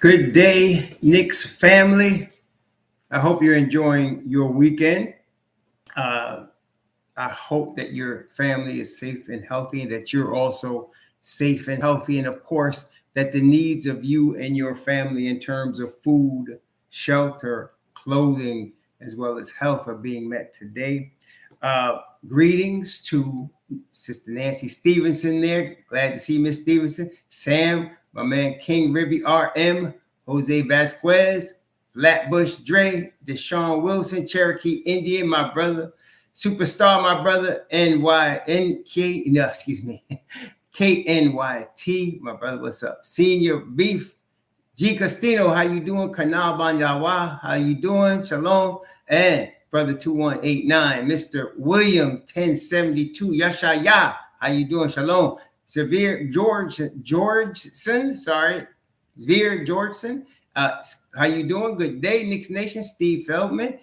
Good day, Knicks family. I hope you're enjoying your weekend. Uh, I hope that your family is safe and healthy and that you're also safe and healthy. And of course, that the needs of you and your family in terms of food, shelter, clothing, as well as health are being met today. Uh, Greetings to Sister Nancy Stevenson there. Glad to see Miss Stevenson. Sam, my man King Ribby RM, Jose Vasquez, Flatbush Dre, Deshaun Wilson, Cherokee Indian, my brother, Superstar, my brother, NYNK, no, excuse me, KNYT, my brother, what's up? Senior Beef, G Castino, how you doing? Kanal Banyawa, how you doing? Shalom. And brother 2189, Mr. William 1072, Yashaya, how you doing? Shalom. Severe Georgeson, sorry, Severe Georgeson, how you doing? Good day, Knicks Nation. Steve Feldman,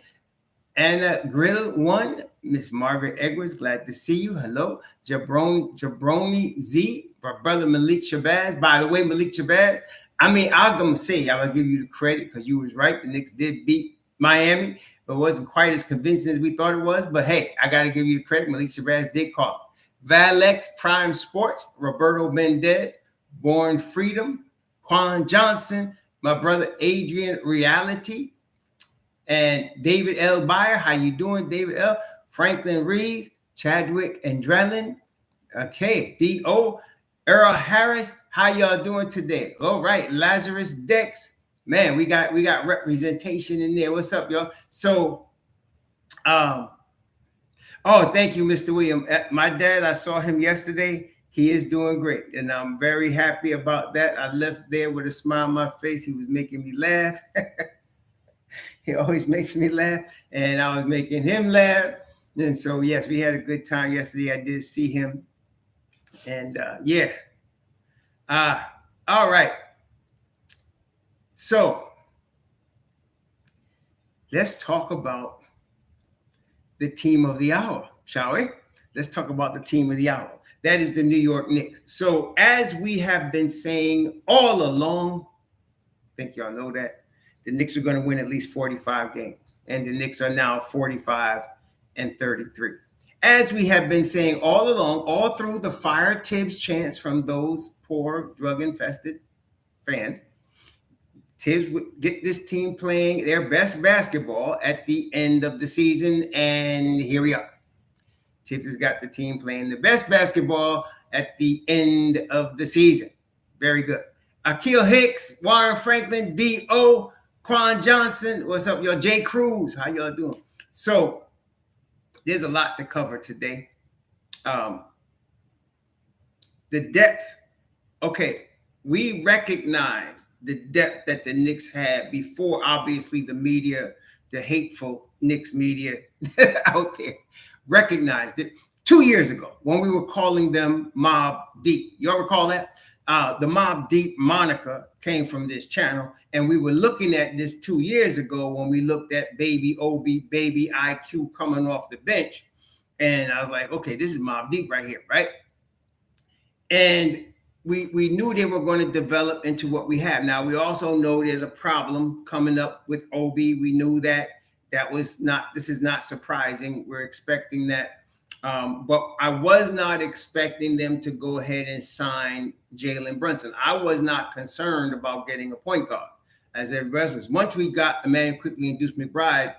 Anna Grill One, Miss Margaret Edwards, glad to see you. Hello, Jabroni Z, my brother Malik Shabazz. By the way, Malik Shabazz, I'm gonna say I will give you the credit because you was right. The Knicks did beat Miami, but it wasn't quite as convincing as we thought it was. But hey, I got to give you the credit. Malik Shabazz did call. Valex Prime Sports, Roberto Mendez, Born Freedom, Quan Johnson, my brother Adrian Reality, and David L. Byer. How you doing, David L.? Franklin Reeves, Chadwick Andrelin. Okay, D.O. Earl Harris. How y'all doing today? All right, Lazarus Dex. Man, we got representation in there. What's up, y'all? So, oh, thank you, Mr. William. My dad, I saw him yesterday. He is doing great, and I'm very happy about that. I left there with a smile on my face. He was making me laugh. He always makes me laugh, and I was making him laugh. And so, yes, we had a good time yesterday. I did see him, and yeah. All right. So let's talk about the team of the hour, shall we? Let's talk about the team of the hour. That is the New York Knicks. So as we have been saying all along, I think y'all know that the Knicks are going to win at least 45 games. And the Knicks are now 45-33. As we have been saying all along, all through the fire Tibbs chants from those poor drug-infested fans, Tibbs would get this team playing their best basketball at the end of the season. And here we are. Tibbs has got the team playing the best basketball at the end of the season. Very good. Akil Hicks, Warren Franklin, D.O., Quan Johnson. What's up, y'all? Jay Cruz. How y'all doing? So there's a lot to cover today. The depth. Okay, we recognize the depth that the Knicks had before, obviously, the media, the hateful Knicks media out there recognized it 2 years ago when we were calling them Mob Deep. Y'all recall that? The Mob Deep moniker came from this channel, and we were looking at this 2 years ago when we looked at Baby Obi, Baby IQ coming off the bench, and I was like, okay, this is Mob Deep right here, right? And we knew they were going to develop into what we have now. We also know there's a problem coming up with Obi. We knew that this is not surprising. We're expecting that. But I was not expecting them to go ahead and sign Jalen Brunson. I was not concerned about getting a point guard, as everybody else was. Once we got Emmanuel Quickly and Deuce McBride,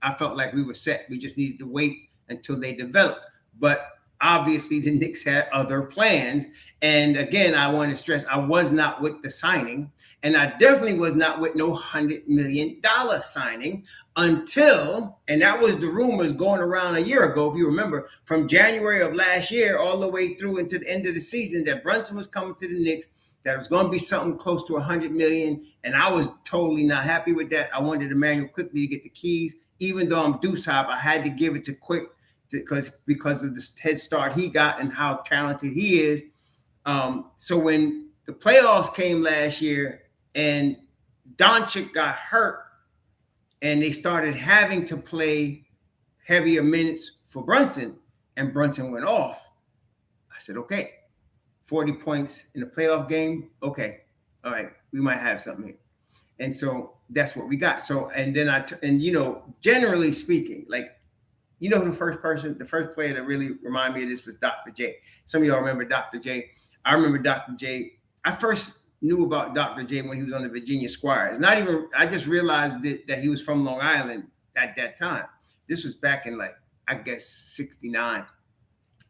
I felt like we were set. We just needed to wait until they developed. But obviously, the Knicks had other plans. And again, I want to stress, I was not with the signing. And I definitely was not with no $100 million signing until, and that was the rumors going around a year ago, if you remember, from January of last year all the way through into the end of the season, that Brunson was coming to the Knicks, that it was going to be something close to $100 million. And I was totally not happy with that. I wanted Emmanuel Quickly to get the keys. Even though I'm Deuce Hop, I had to give it to Quick because of the head start he got and how talented he is. So when the playoffs came last year and Doncic got hurt and they started having to play heavier minutes for Brunson, and Brunson went off, I said, okay, 40 points in a playoff game. Okay, all right, we might have something here. And so that's what we got. So, and then generally speaking, like, the first player that really reminded me of this was Dr. J. Some of y'all remember Dr. J. I remember Dr. J. I first knew about Dr. J when he was on the Virginia Squires. I just realized that he was from Long Island at that time. This was back in, like, I guess 69,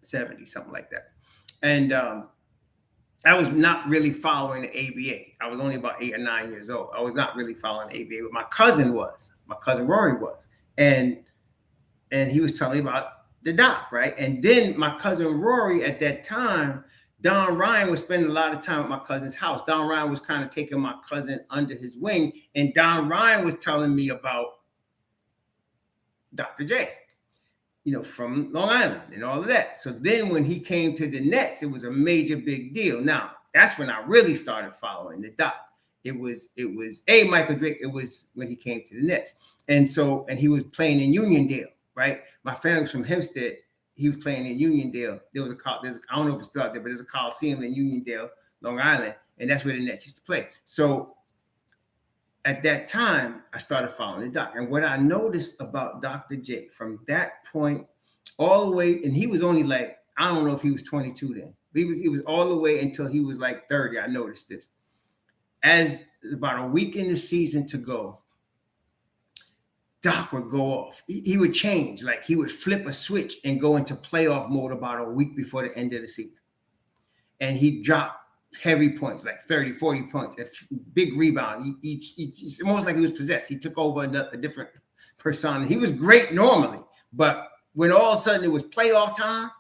70, something like that. And I was not really following the ABA. I was only about 8 or 9 years old. I was not really following the ABA, but my cousin was. My cousin Rory was. And he was telling me about the doc, right? And then my cousin Rory, at that time, Don Ryan was spending a lot of time at my cousin's house. Don Ryan was kind of taking my cousin under his wing, and Don Ryan was telling me about Dr. J, from Long Island and all of that. So then when he came to the Nets, it was a major big deal. Now, that's when I really started following the doc. It was Michael Drake. It was when he came to the Nets. And he was playing in Uniondale, right? My family's from Hempstead. He was playing in Uniondale. I don't know if it's still out there, but there's a Coliseum in Uniondale, Long Island, and that's where the Nets used to play. So at that time, I started following the doc. And what I noticed about Dr. J from that point all the way, and he was only like, I don't know if he was 22 then. He was all the way until he was like 30. I noticed this. As about a week in the season to go, Doc would go off. He would change. Like, he would flip a switch and go into playoff mode about a week before the end of the season. And he'd drop heavy points, like 30, 40 points, a big rebound. It's almost like he was possessed. He took over a different persona. He was great normally, but when all of a sudden it was playoff time,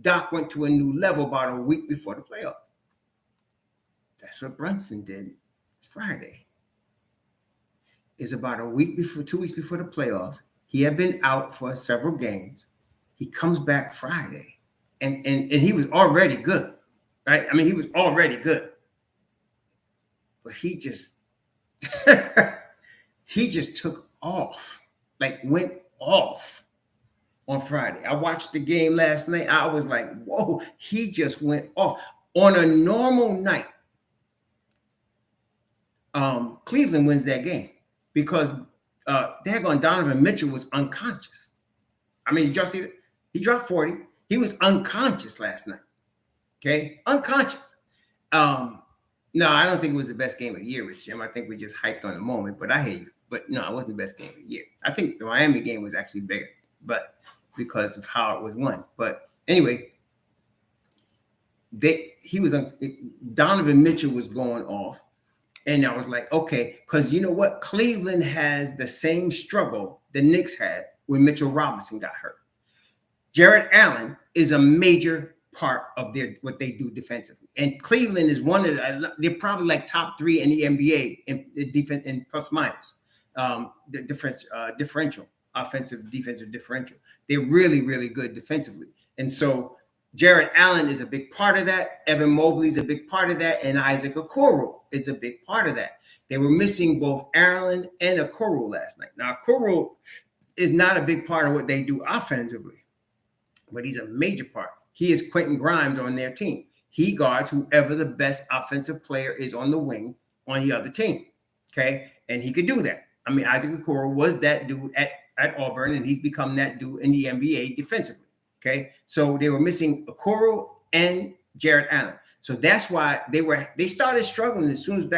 Doc went to a new level about a week before the playoff. That's what Brunson did Friday. Is about 2 weeks before the playoffs. He had been out for several games. He comes back Friday, and he was already good, right? I mean, he was already good, but he just took off, like went off on Friday. I watched the game last night. I was like, whoa, he just went off. On a normal night, Cleveland wins that game. Because Donovan Mitchell was unconscious. I mean, you just see it? He dropped 40. He was unconscious last night. Okay? Unconscious. No, I don't think it was the best game of the year with Jim. I think we just hyped on the moment, but I hate you. But no, it wasn't the best game of the year. I think the Miami game was actually bigger, but because of how it was won. But anyway, Donovan Mitchell was going off. And I was like, okay, because you know what? Cleveland has the same struggle the Knicks had when Mitchell Robinson got hurt. Jarrett Allen is a major part of what they do defensively. And Cleveland is they're probably like top 3 in the NBA in defense and plus minus. The differential, offensive, defensive differential. They're really, really good defensively. And so Jarrett Allen is a big part of that. Evan Mobley is a big part of that. And Isaac Okoro is a big part of that. They were missing both Allen and Okoro last night. Now, Okoro is not a big part of what they do offensively, but he's a major part. He is Quentin Grimes on their team. He guards whoever the best offensive player is on the wing on the other team, okay? And he could do that. I mean, Isaac Okoro was that dude at Auburn, and he's become that dude in the NBA defensively. Okay, so they were missing Okoro and Jarrett Allen. So that's why they started struggling as soon as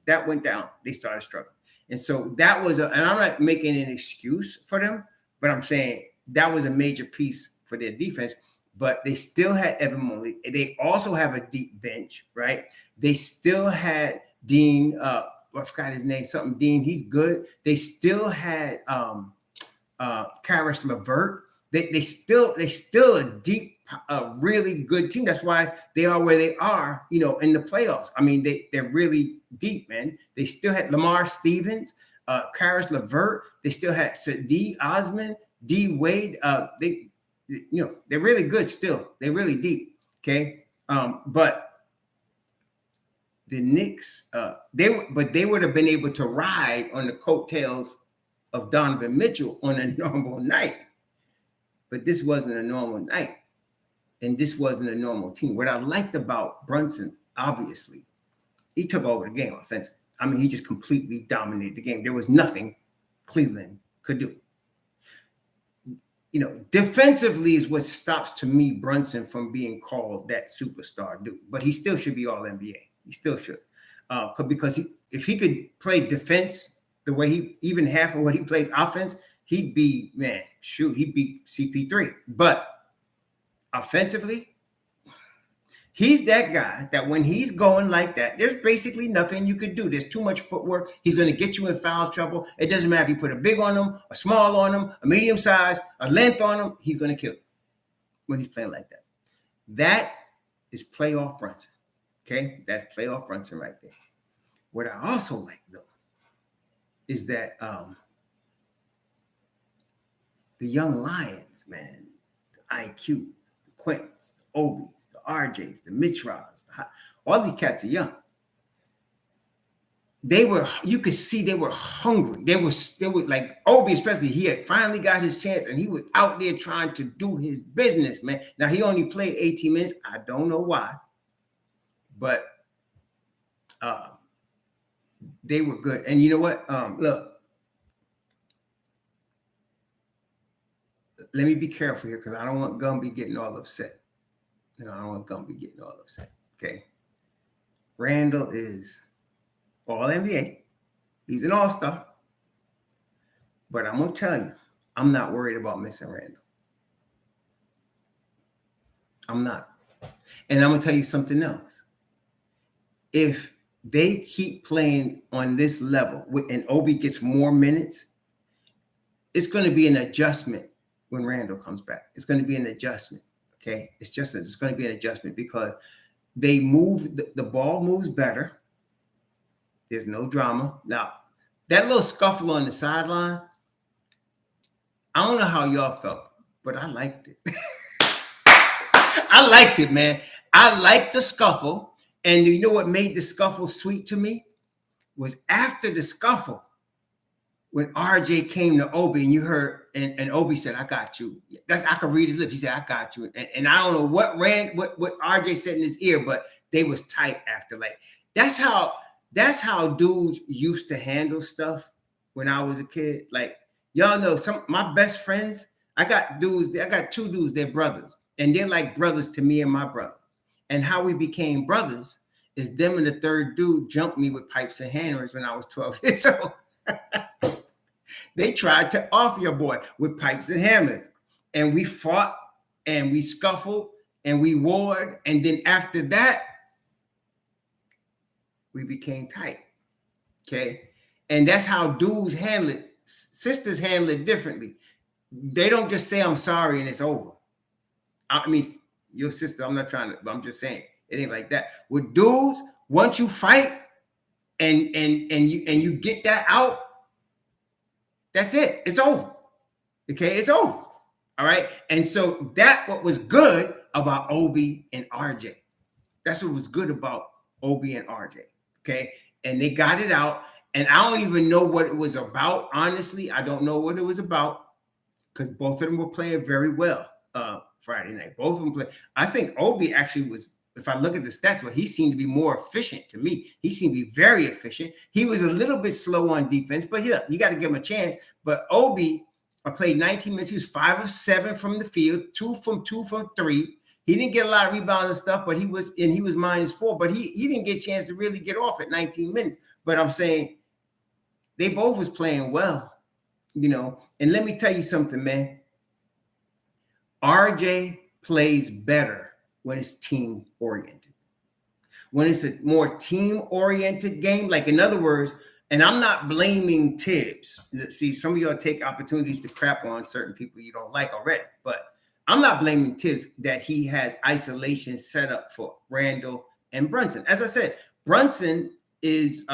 that went down. They started struggling. And so that was and I'm not making an excuse for them, but I'm saying that was a major piece for their defense. But they still had Evan Mobley. They also have a deep bench, right? They still had Dean, I forgot his name, something Dean. He's good. They still had Karis LeVert. They still a deep, really good team. That's why they are where they are, in the playoffs. I mean, they're really deep, man. They still had Lamar Stevens, Karis LeVert. They still had Sadi Osman, D Wade. They're really good still. They're really deep. Okay, but the Knicks, they would have been able to ride on the coattails of Donovan Mitchell on a normal night. But this wasn't a normal night, and this wasn't a normal team. What I liked about Brunson, obviously, he took over the game offensively. I mean, he just completely dominated the game. There was nothing Cleveland could do. You know, defensively is what stops, to me, Brunson from being called that superstar dude. But he still should be all NBA. He still should. Because if he could play defense the way he, even half of what he plays offense, he'd be, man, shoot, he'd be CP3. But offensively, he's that guy that when he's going like that, there's basically nothing you could do. There's too much footwork. He's going to get you in foul trouble. It doesn't matter if you put a big on him, a small on him, a medium size, a length on him. He's going to kill you when he's playing like that. That is playoff Brunson. Okay? That's playoff Brunson right there. What I also like, though, is that the young Lions, man, the IQ, the Quintons, the Obis, the RJs, the Mitch Robbins, all these cats are young. You could see they were hungry. They were like Obi, especially, he had finally got his chance and he was out there trying to do his business, man. Now, he only played 18 minutes. I don't know why, but they were good. And you know what? Look, let me be careful here because I don't want Gumby getting all upset. I don't want Gumby getting all upset. Okay. Randall is all NBA. He's an all-star. But I'm going to tell you, I'm not worried about missing Randall. I'm not. And I'm going to tell you something else. If they keep playing on this level and Obi gets more minutes, it's going to be an adjustment when Randall comes back. It's going to be an adjustment. Okay. It's going to be an adjustment because they move, the ball moves better. There's no drama. Now, that little scuffle on the sideline, I don't know how y'all felt, but I liked it. I liked it, man. I liked the scuffle. And you know what made the scuffle sweet to me? Was after the scuffle, when RJ came to Obi and you heard, and Obi said, I got you. I could read his lips. He said, I got you. And I don't know what RJ said in his ear, but they was tight after. Like, that's how dudes used to handle stuff when I was a kid. Like, y'all know, my best friends, I got two dudes, they're brothers. And they're like brothers to me and my brother. And how we became brothers is them and the third dude jumped me with pipes and hammers when I was 12 years old. They tried to off your boy with pipes and hammers. And we fought and we scuffled and we warred. And then after that, we became tight. Okay. And that's how dudes handle it. Sisters handle it differently. They don't just say, I'm sorry, and it's over. I mean, your sister, I'm just saying, it ain't like that. With dudes, once you fight and you get that out, that's it. It's over. Okay, it's over. All right. And so what was good about Obi and RJ. That's what was good about Obi and RJ. Okay. And they got it out. And I don't even know what it was about. Honestly, I don't know what it was about because both of them were playing very well Friday night. Both of them played. I think Obi actually was, if I look at the stats, well, he seemed to be more efficient to me. He seemed to be very efficient. He was a little bit slow on defense, but yeah, you got to give him a chance. But Obi played 19 minutes. He was 5 of 7 from the field, 2 from 3. He didn't get a lot of rebounds and stuff, but he was -4. But he didn't get a chance to really get off at 19 minutes. But I'm saying they both was playing well, you know. And let me tell you something, man. RJ plays better when it's team-oriented. When it's a more team-oriented game, like in other words, and I'm not blaming Tibbs. See, some of y'all take opportunities to crap on certain people you don't like already, but I'm not blaming Tibbs that he has isolation set up for Randall and Brunson. As I said, Brunson is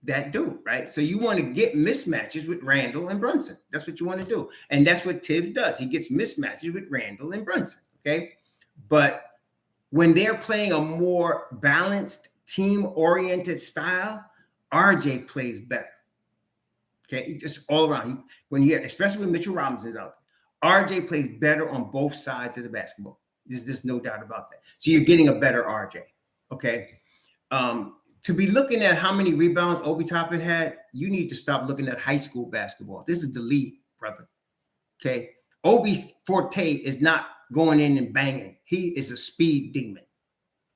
that dude, right? So you want to get mismatches with Randall and Brunson. That's what you want to do. And that's what Tibbs does. He gets mismatches with Randall and Brunson, okay? But when they're playing a more balanced, team-oriented style, RJ plays better, okay? Just all around. Especially when Mitchell Robinson's out there, RJ plays better on both sides of the basketball. There's just no doubt about that. So you're getting a better RJ, okay? To be looking at how many rebounds Obi Toppin had, you need to stop looking at high school basketball. This is the league, brother. Okay. Obi's forte is not going in and banging. He is a speed demon.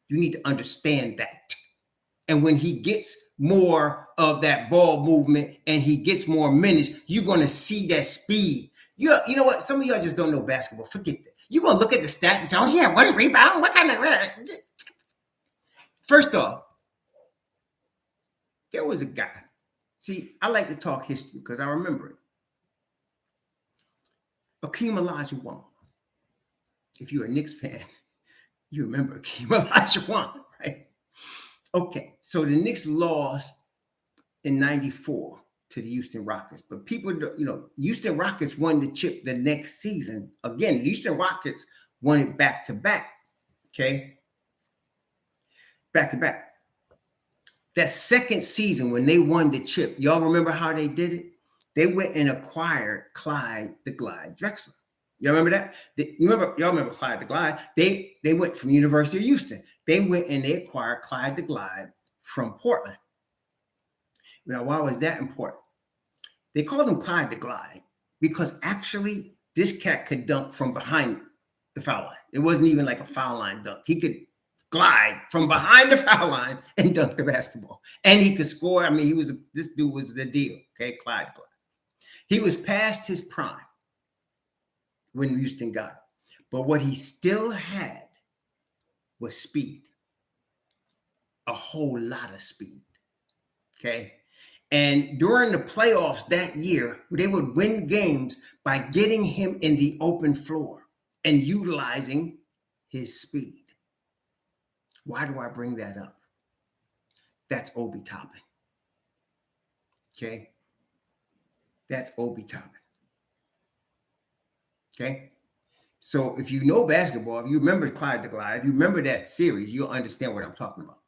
You need to understand that. And when he gets more of that ball movement and he gets more minutes, you're going to see that speed. You know what? Some of y'all just don't know basketball. Forget that. You're going to look at the stats and say, oh, yeah, one rebound. What kind of... First off, there was a guy. See, I like to talk history because I remember it. Akeem Olajuwon. If you're a Knicks fan, you remember Akeem Olajuwon, right? Okay, so the Knicks lost in '94 to the Houston Rockets, but people, Houston Rockets won the chip the next season. Again, the Houston Rockets won it back to back. Okay, back to back. That second season when they won the chip, y'all remember how they did it? They went and acquired Clyde the Glide Drexler. Y'all remember that? Y'all remember Clyde the Glide? They went from University of Houston. They went and they acquired Clyde the Glide from Portland. Now, why was that important? They called him Clyde the Glide because actually this cat could dunk from behind the foul line. It wasn't even like a foul line dunk. He could glide from behind the foul line and dunk the basketball. And he could score. I mean, this dude was the deal. Okay, Clyde the Glide. He was past his prime when Houston got him. But what he still had was speed. A whole lot of speed. Okay. And during the playoffs that year, they would win games by getting him in the open floor and utilizing his speed. Why do I bring that up? That's Obi Toppin. Okay. That's Obi Toppin. Okay. So if you know basketball, if you remember Clyde the Glide, if you remember that series, you'll understand what I'm talking about.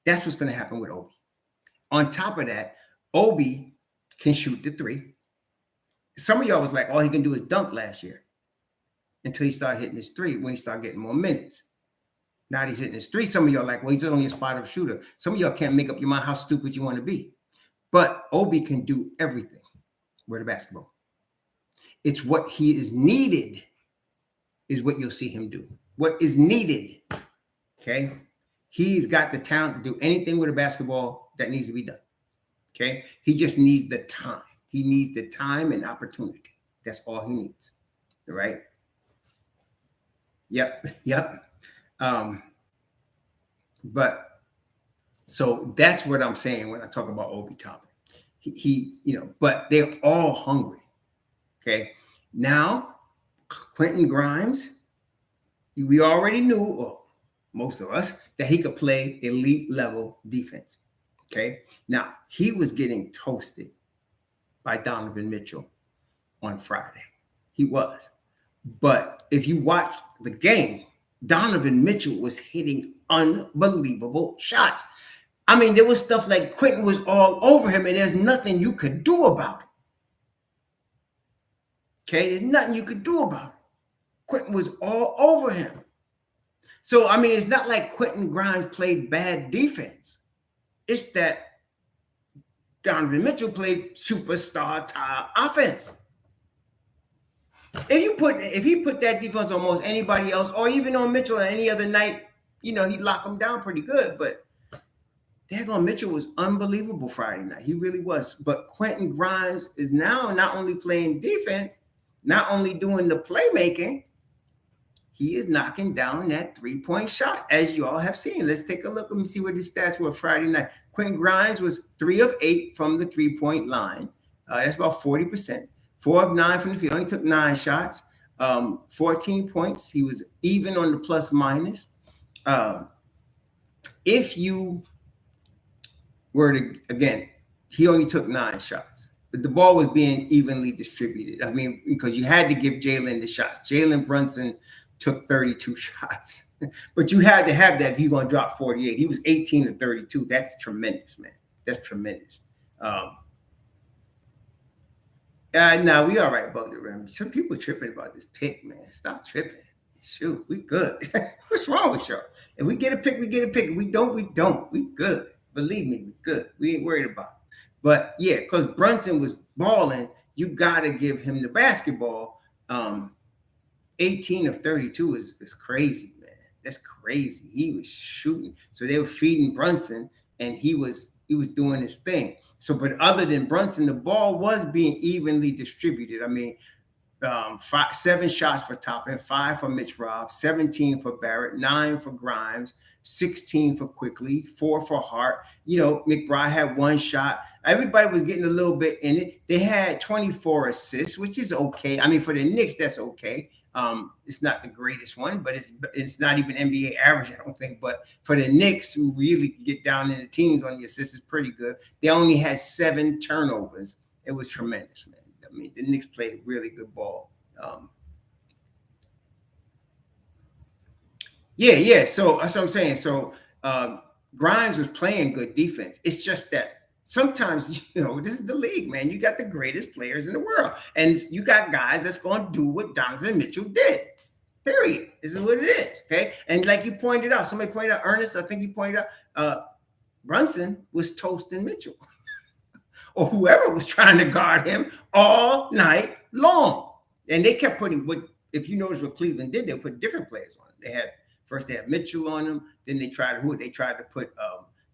That's what's going to happen with Obi. On top of that, Obi can shoot the three. Some of y'all was like, all he can do is dunk last year until he started hitting his three when he started getting more minutes. Now that he's hitting his three, some of y'all like, well, he's only a spot-up shooter. Some of y'all can't make up your mind how stupid you want to be. But Obi can do everything with the basketball. It's what he is needed is what you'll see him do. What is needed, okay? He's got the talent to do anything with a basketball that needs to be done, okay? He just needs the time. He needs the time and opportunity. That's all he needs, all right? Yep. But so that's what I'm saying when I talk about Obi Toppin. But they're all hungry, okay? Now, Quentin Grimes, we already knew, or most of us, that he could play elite level defense. Okay. Now, he was getting toasted by Donovan Mitchell on Friday. He was. But if you watch the game, Donovan Mitchell was hitting unbelievable shots. I mean, there was stuff like Quentin was all over him, and there's nothing you could do about it. Okay, there's nothing you could do about it. Quentin was all over him. So, I mean, it's not like Quentin Grimes played bad defense. It's that Donovan Mitchell played superstar top offense. If he put that defense on almost anybody else, or even on Mitchell on any other night, he'd lock him down pretty good. But daggone, Mitchell was unbelievable Friday night. He really was. But Quentin Grimes is now not only playing defense, not only doing the playmaking, he is knocking down that three-point shot, as you all have seen. Let's take a look. Let me see what his stats were Friday night. Quentin Grimes was 3 of 8 from the three-point line. That's about 40%. 4 of 9 from the field. Only took 9 shots. 14 points. He was even on the plus minus. If you were to, again, he only took 9 shots. But the ball was being evenly distributed. I mean, because you had to give Jalen the shots. Jalen Brunson took 32 shots. But you had to have that if you're going to drop 48. He was 18 to 32. That's tremendous, man. That's tremendous. No, we all right above the rim. Some people tripping about this pick, man. Stop tripping. Shoot, we good. What's wrong with y'all? If we get a pick, we get a pick. If we don't, we don't. We good. Believe me, we good. We ain't worried about it. But yeah, because Brunson was balling, you got to give him the basketball. 18 of 32 is crazy, man. That's crazy. He was shooting. So they were feeding Brunson, and he was doing his thing. So, but other than Brunson, the ball was being evenly distributed. I mean, 7 shots for Toppin, 5 for Mitch Robb, 17 for Barrett, 9 for Grimes, 16 for Quickly, 4 for Hart. You know, McBride had 1 shot. Everybody was getting a little bit in it. They had 24 assists, which is okay. I mean, for the Knicks, that's okay. It's not the greatest one, but it's not even NBA average, I don't think. But for the Knicks, who really get down in the teens on the assists, is pretty good. They only had 7 turnovers. It was tremendous, man. I mean, the Knicks played really good ball. Yeah. So that's what I'm saying. So Grimes was playing good defense. It's just that sometimes, you know, this is the league, man. You got the greatest players in the world, and you got guys that's going to do what Donovan Mitchell did. Period. This is what it is. Okay. And like you pointed out, somebody pointed out, Ernest, I think you pointed out, Brunson was toasting Mitchell. Or whoever was trying to guard him all night long. And they kept putting, what if you notice what Cleveland did, they put different players on it. They had Mitchell on them, then they tried to put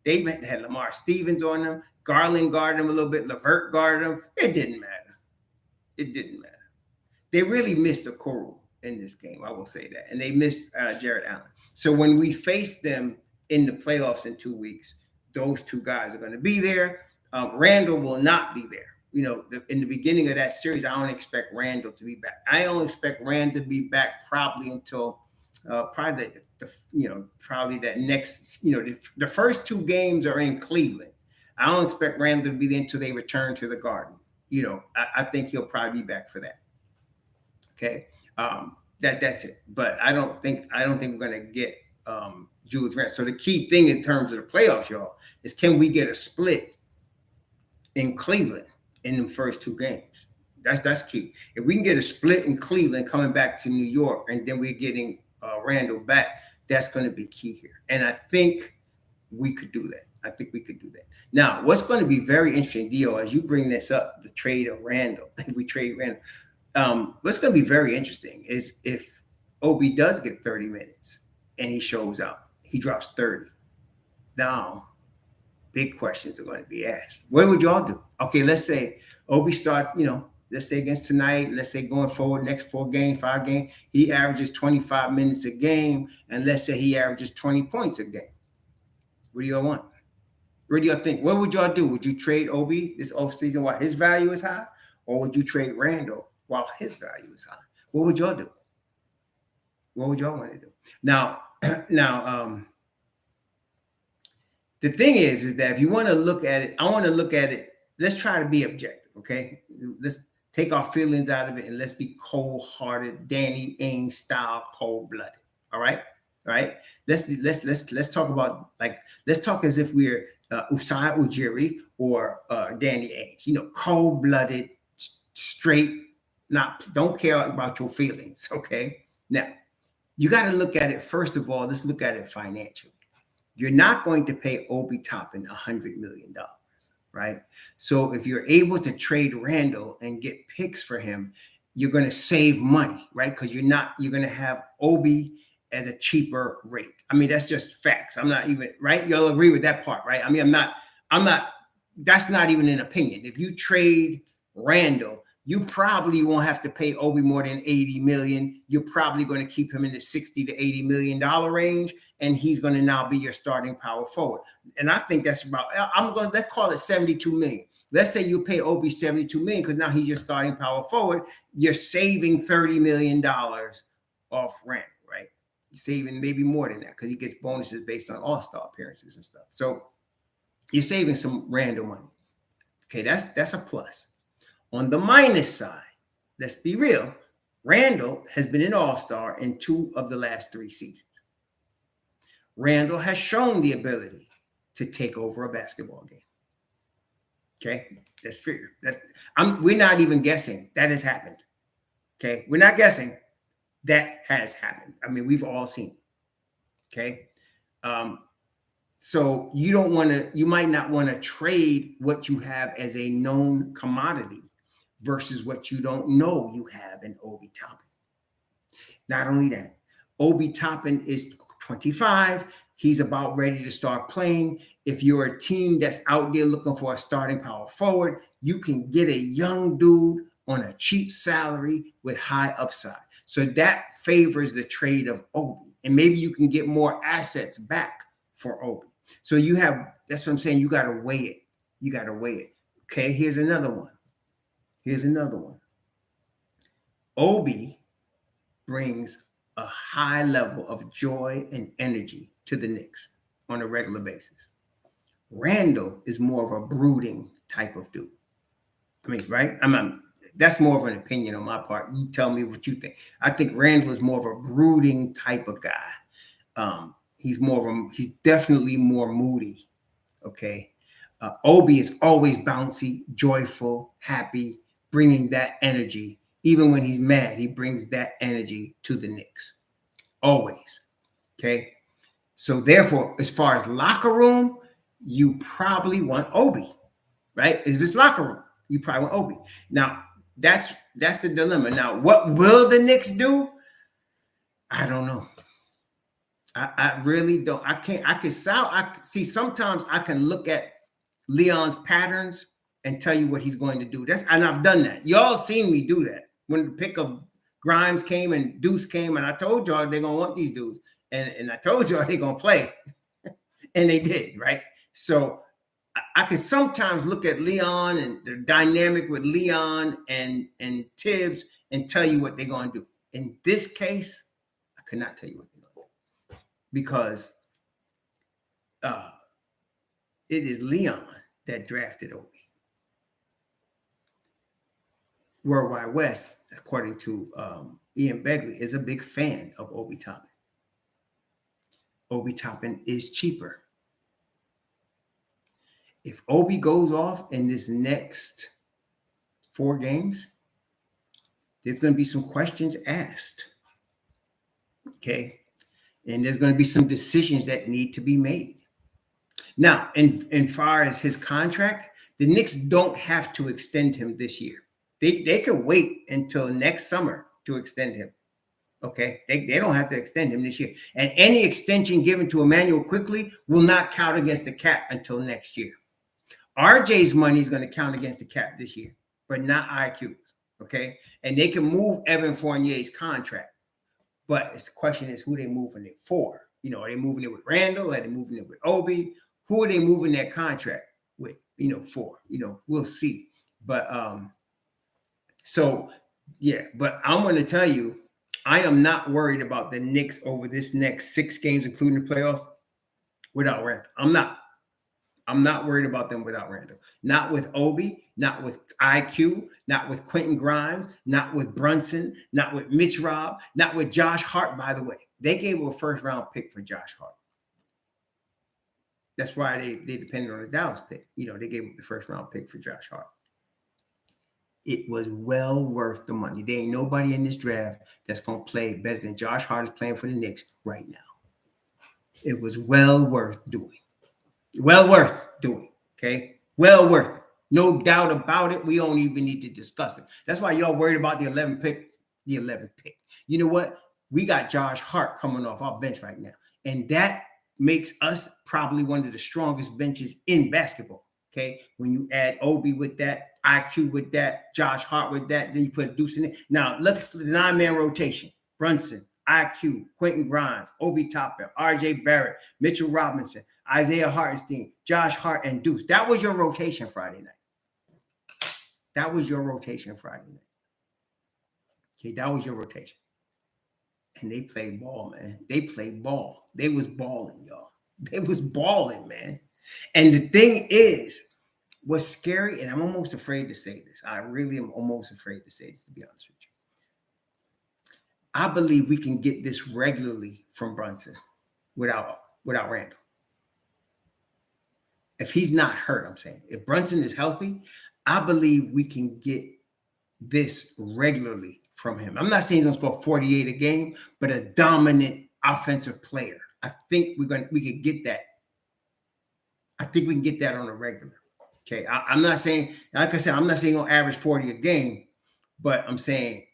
they had Lamar Stevens on them, Garland guarded him a little bit, LeVert guarded him. It didn't matter. It didn't matter. They really missed Okoro in this game, I will say that. And they missed Jared Allen. So when we face them in the playoffs in 2 weeks, those 2 guys are going to be there. Randall will not be there. You know, in the beginning of that series, I don't expect Randall to be back. I don't expect Randall to be back probably until probably that next, you know, the first 2 games are in Cleveland. I don't expect Randall to be there until they return to the Garden. You know, I think he'll probably be back for that. Okay, that's it. But I don't think we're gonna get Julius Randle. So the key thing in terms of the playoffs, y'all, is can we get a split in Cleveland in the first 2 games? That's key. If we can get a split in Cleveland coming back to New York, and then we're getting Randall back, that's going to be key here. And I think we could do that. Now, what's going to be very interesting, Dio, as you bring this up, the trade of Randall, if we trade Randall, what's going to be very interesting is if Obi does get 30 minutes and he shows up, he drops 30. Now, big questions are going to be asked. What would y'all do? Okay, let's say Obi starts, you know, let's say against tonight, let's say going forward, next 4 games, 5 games, he averages 25 minutes a game, and let's say he averages 20 points a game. What do y'all want? What do y'all think? What would y'all do? Would you trade Obi this offseason while his value is high? Or would you trade Randall while his value is high? What would y'all do? What would y'all want to do? Now, the thing is that if you want to look at it, I want to look at it. Let's try to be objective, okay? Let's take our feelings out of it and let's be cold-hearted, Danny Ainge style, cold-blooded. All right. Let's talk about, like, let's talk as if we're Usai Ujiri or Danny Ainge. You know, cold-blooded, straight. Don't care about your feelings. Okay. Now, you got to look at it. First of all, let's look at it financially. You're not going to pay Obi Toppin $100 million, right? So if you're able to trade Randall and get picks for him, you're going to save money, right? Because you're going to have Obi at a cheaper rate. I mean, that's just facts. I'm not even, right? You'll agree with that part, right? I mean, that's not even an opinion. If you trade Randall, you probably won't have to pay Obi more than $80 million. You're probably going to keep him in the $60 to $80 million range, and he's going to now be your starting power forward. And I think that's about, let's call it $72 million. Let's say you pay Obi $72 million because now he's your starting power forward. You're saving $30 million off Randall, right? You're saving maybe more than that because he gets bonuses based on all-star appearances and stuff. So you're saving some Randall money. Okay, that's a plus. On the minus side, let's be real, Randall has been an all-star in 2 of the last 3 seasons. Randall has shown the ability to take over a basketball game. Okay, that's fair. We're not even guessing. That has happened. Okay, we're not guessing. That has happened. I mean, we've all seen it. Okay. So you might not want to trade what you have as a known commodity versus what you don't know you have in Obi Toppin. Not only that, Obi Toppin is 25. He's about ready to start playing. If you're a team that's out there looking for a starting power forward, you can get a young dude on a cheap salary with high upside. So that favors the trade of Obi. And maybe you can get more assets back for Obi. So that's what I'm saying. You got to weigh it. You got to weigh it. Okay, here's another one. Obi brings a high level of joy and energy to the Knicks on a regular basis. Randall is more of a brooding type of dude. I mean, right? That's more of an opinion on my part. You tell me what you think. I think Randall is more of a brooding type of guy. He's definitely more moody. Okay. Obi is always bouncy, joyful, happy, bringing that energy. Even when he's mad, he brings that energy to the Knicks. Always. Okay. So therefore, as far as locker room, you probably want Obi, right? If it's locker room, you probably want Obi. Now, that's the dilemma. Now, what will the Knicks do? I don't know. I really don't. I can see sometimes I can look at Leon's patterns and tell you what he's going to do. And I've done that. Y'all seen me do that. When the pick of Grimes came and Deuce came, and I told y'all they're gonna want these dudes. And I told y'all they're gonna play. And they did, right? So I can sometimes look at Leon and the dynamic with Leon and Tibbs and tell you what they're gonna do. In this case, I could not tell you what they're gonna do. Because it is Leon that drafted Obi. Worldwide West, according to Ian Begley, is a big fan of Obi Toppin. Obi Toppin is cheaper. If Obi goes off in this next 4 games, there's going to be some questions asked. Okay. And there's going to be some decisions that need to be made. Now, in far as his contract, the Knicks don't have to extend him this year. They could wait until next summer to extend him. Okay, they don't have to extend him this year. And any extension given to Emmanuel Quickly will not count against the cap until next year. RJ's money is going to count against the cap this year, but not IQ's. Okay, and they can move Evan Fournier's contract, but the question is who they moving it for. Are they moving it with Randall? Are they moving it with Obi? Who are they moving that contract with? For. We'll see. But so yeah. But I'm going to tell you, I am not worried about the Knicks over this next 6 games, including the playoffs, without Randall. I'm not worried about them without Randall. Not with Obi, not with IQ, not with Quentin Grimes, not with Brunson, not with Mitch Robb, not with Josh Hart, by the way. They gave a first-round pick for Josh Hart. That's why they depended on the Dallas pick. They gave up the first-round pick for Josh Hart. It was well worth the money. There ain't nobody in this draft that's going to play better than Josh Hart is playing for the Knicks right now. It was well worth doing. Well worth doing, okay? Well worth it. No doubt about it. We don't even need to discuss it. That's why y'all worried about the 11th pick. The 11th pick. You know what? We got Josh Hart coming off our bench right now. And that makes us probably one of the strongest benches in basketball, okay? When you add Obi with that, IQ with that, Josh Hart with that, then you put Deuce in it. Now, look at the 9-man rotation. Brunson, IQ, Quentin Grimes, Obi Toppin, RJ Barrett, Mitchell Robinson, Isaiah Hartenstein, Josh Hart, and Deuce. That was your rotation Friday night. Okay, that was your rotation. And they played ball, man. They played ball. They was balling, y'all. They was balling, man. And the thing is, what's scary, and I'm almost afraid to say this. I really am almost afraid to say this, to be honest with you. I believe we can get this regularly from Brunson without Randall. If he's not hurt, I'm saying. If Brunson is healthy, I believe we can get this regularly from him. I'm not saying he's going to score 48 a game, but a dominant offensive player. I think we could get that. I think we can get that on a regular. Okay. I'm not saying, like I said, I'm not saying on average 40 a game, but I'm saying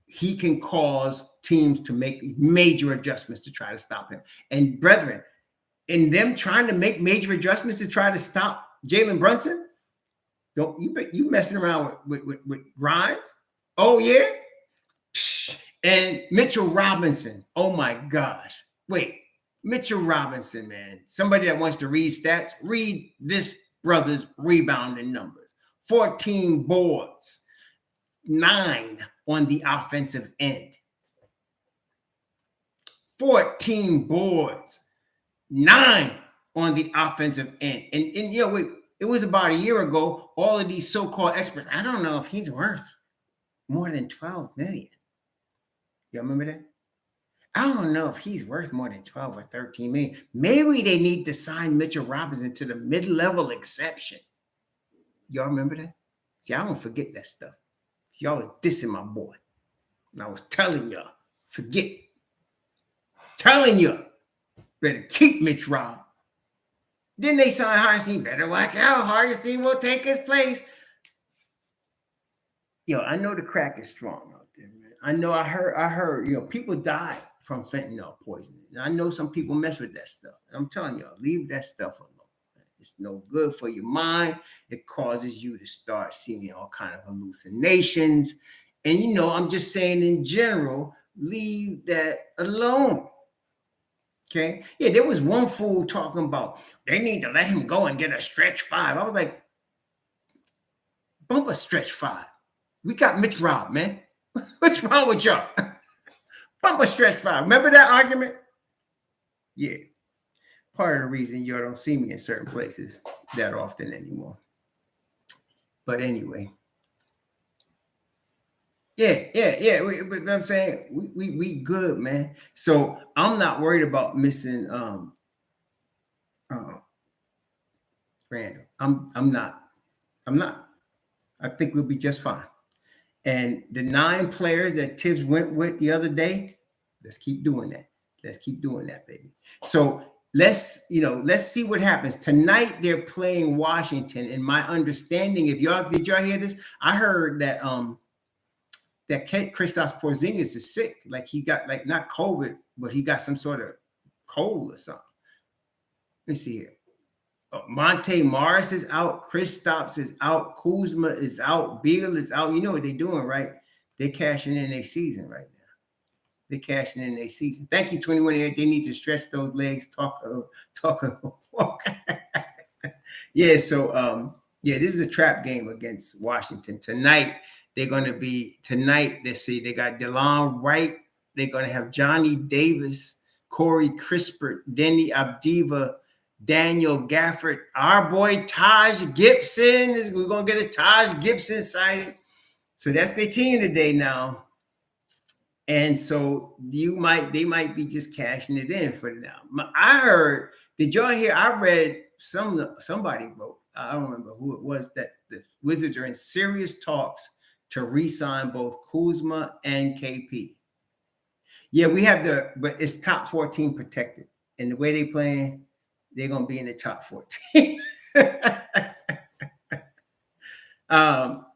he can cause teams to make major adjustments to try to stop him. And brethren, in them trying to make major adjustments to try to stop Jalen Brunson, don't you messing around with Grimes? Oh yeah, and Mitchell Robinson. Oh my gosh! Wait, Mitchell Robinson, man. Somebody that wants to read stats, read this brother's rebounding numbers: 14 boards, 9 on the offensive end. 14 boards, 9 on the offensive end. And you know, it was about a year ago, all of these so-called experts, I don't know if he's worth more than 12 million. You remember that? I don't know if he's worth more than 12 or 13 million. Maybe they need to sign Mitchell Robinson to the mid-level exception. Y'all remember that? See, I don't forget that stuff. Y'all are dissing my boy. And I was telling y'all, forget. Telling you, better keep Mitch Rob. Then they signed Hartenstein. Better watch out. Hartenstein will take his place. Yo, I know the crack is strong out there, man. I know I heard, you know, people die from fentanyl poisoning. And I know some people mess with that stuff. And I'm telling y'all, leave that stuff alone. It's no good for your mind. It causes you to start seeing all kind of hallucinations. And, you know, I'm just saying in general, leave that alone. Okay. Yeah, there was one fool talking about they need to let him go and get a stretch 5. I was like, bump a stretch 5. We got Mitch Rob, man. What's wrong with y'all? Bump a stretch 5. Remember that argument? Yeah. Part of the reason y'all don't see me in certain places that often anymore. But anyway. Yeah. But I'm saying we good, man. So I'm not worried about missing Randall. I'm not. I think we'll be just fine. And the 9 players that Tibbs went with the other day, let's keep doing that. Let's keep doing that, baby. So let's see what happens. Tonight they're playing Washington. And my understanding, did y'all hear this? I heard that that Kristaps Porzingis is sick. Like he got not COVID, but he got some sort of cold or something. Let me see here. Monte Morris is out. Kristaps is out. Kuzma is out. Beal is out. You know what they're doing, right? They're cashing in their season right now. They're cashing in their season. Thank you, 21. They need to stretch those legs. Talk. Yeah. So this is a trap game against Washington tonight. They're going to be tonight. Let's see. They got DeLon Wright. They're going to have Johnny Davis, Corey Crispert, Denny Abdiva, Daniel Gafford, our boy Taj Gibson. We're going to get a Taj Gibson sighting. So that's their team today now. And so they might be just cashing it in for now. I heard, did y'all hear? I read somebody wrote, I don't remember who it was, that the Wizards are in serious talks to re-sign both Kuzma and KP. Yeah, but it's top 14 protected. And the way they playing, they're going to be in the top 14.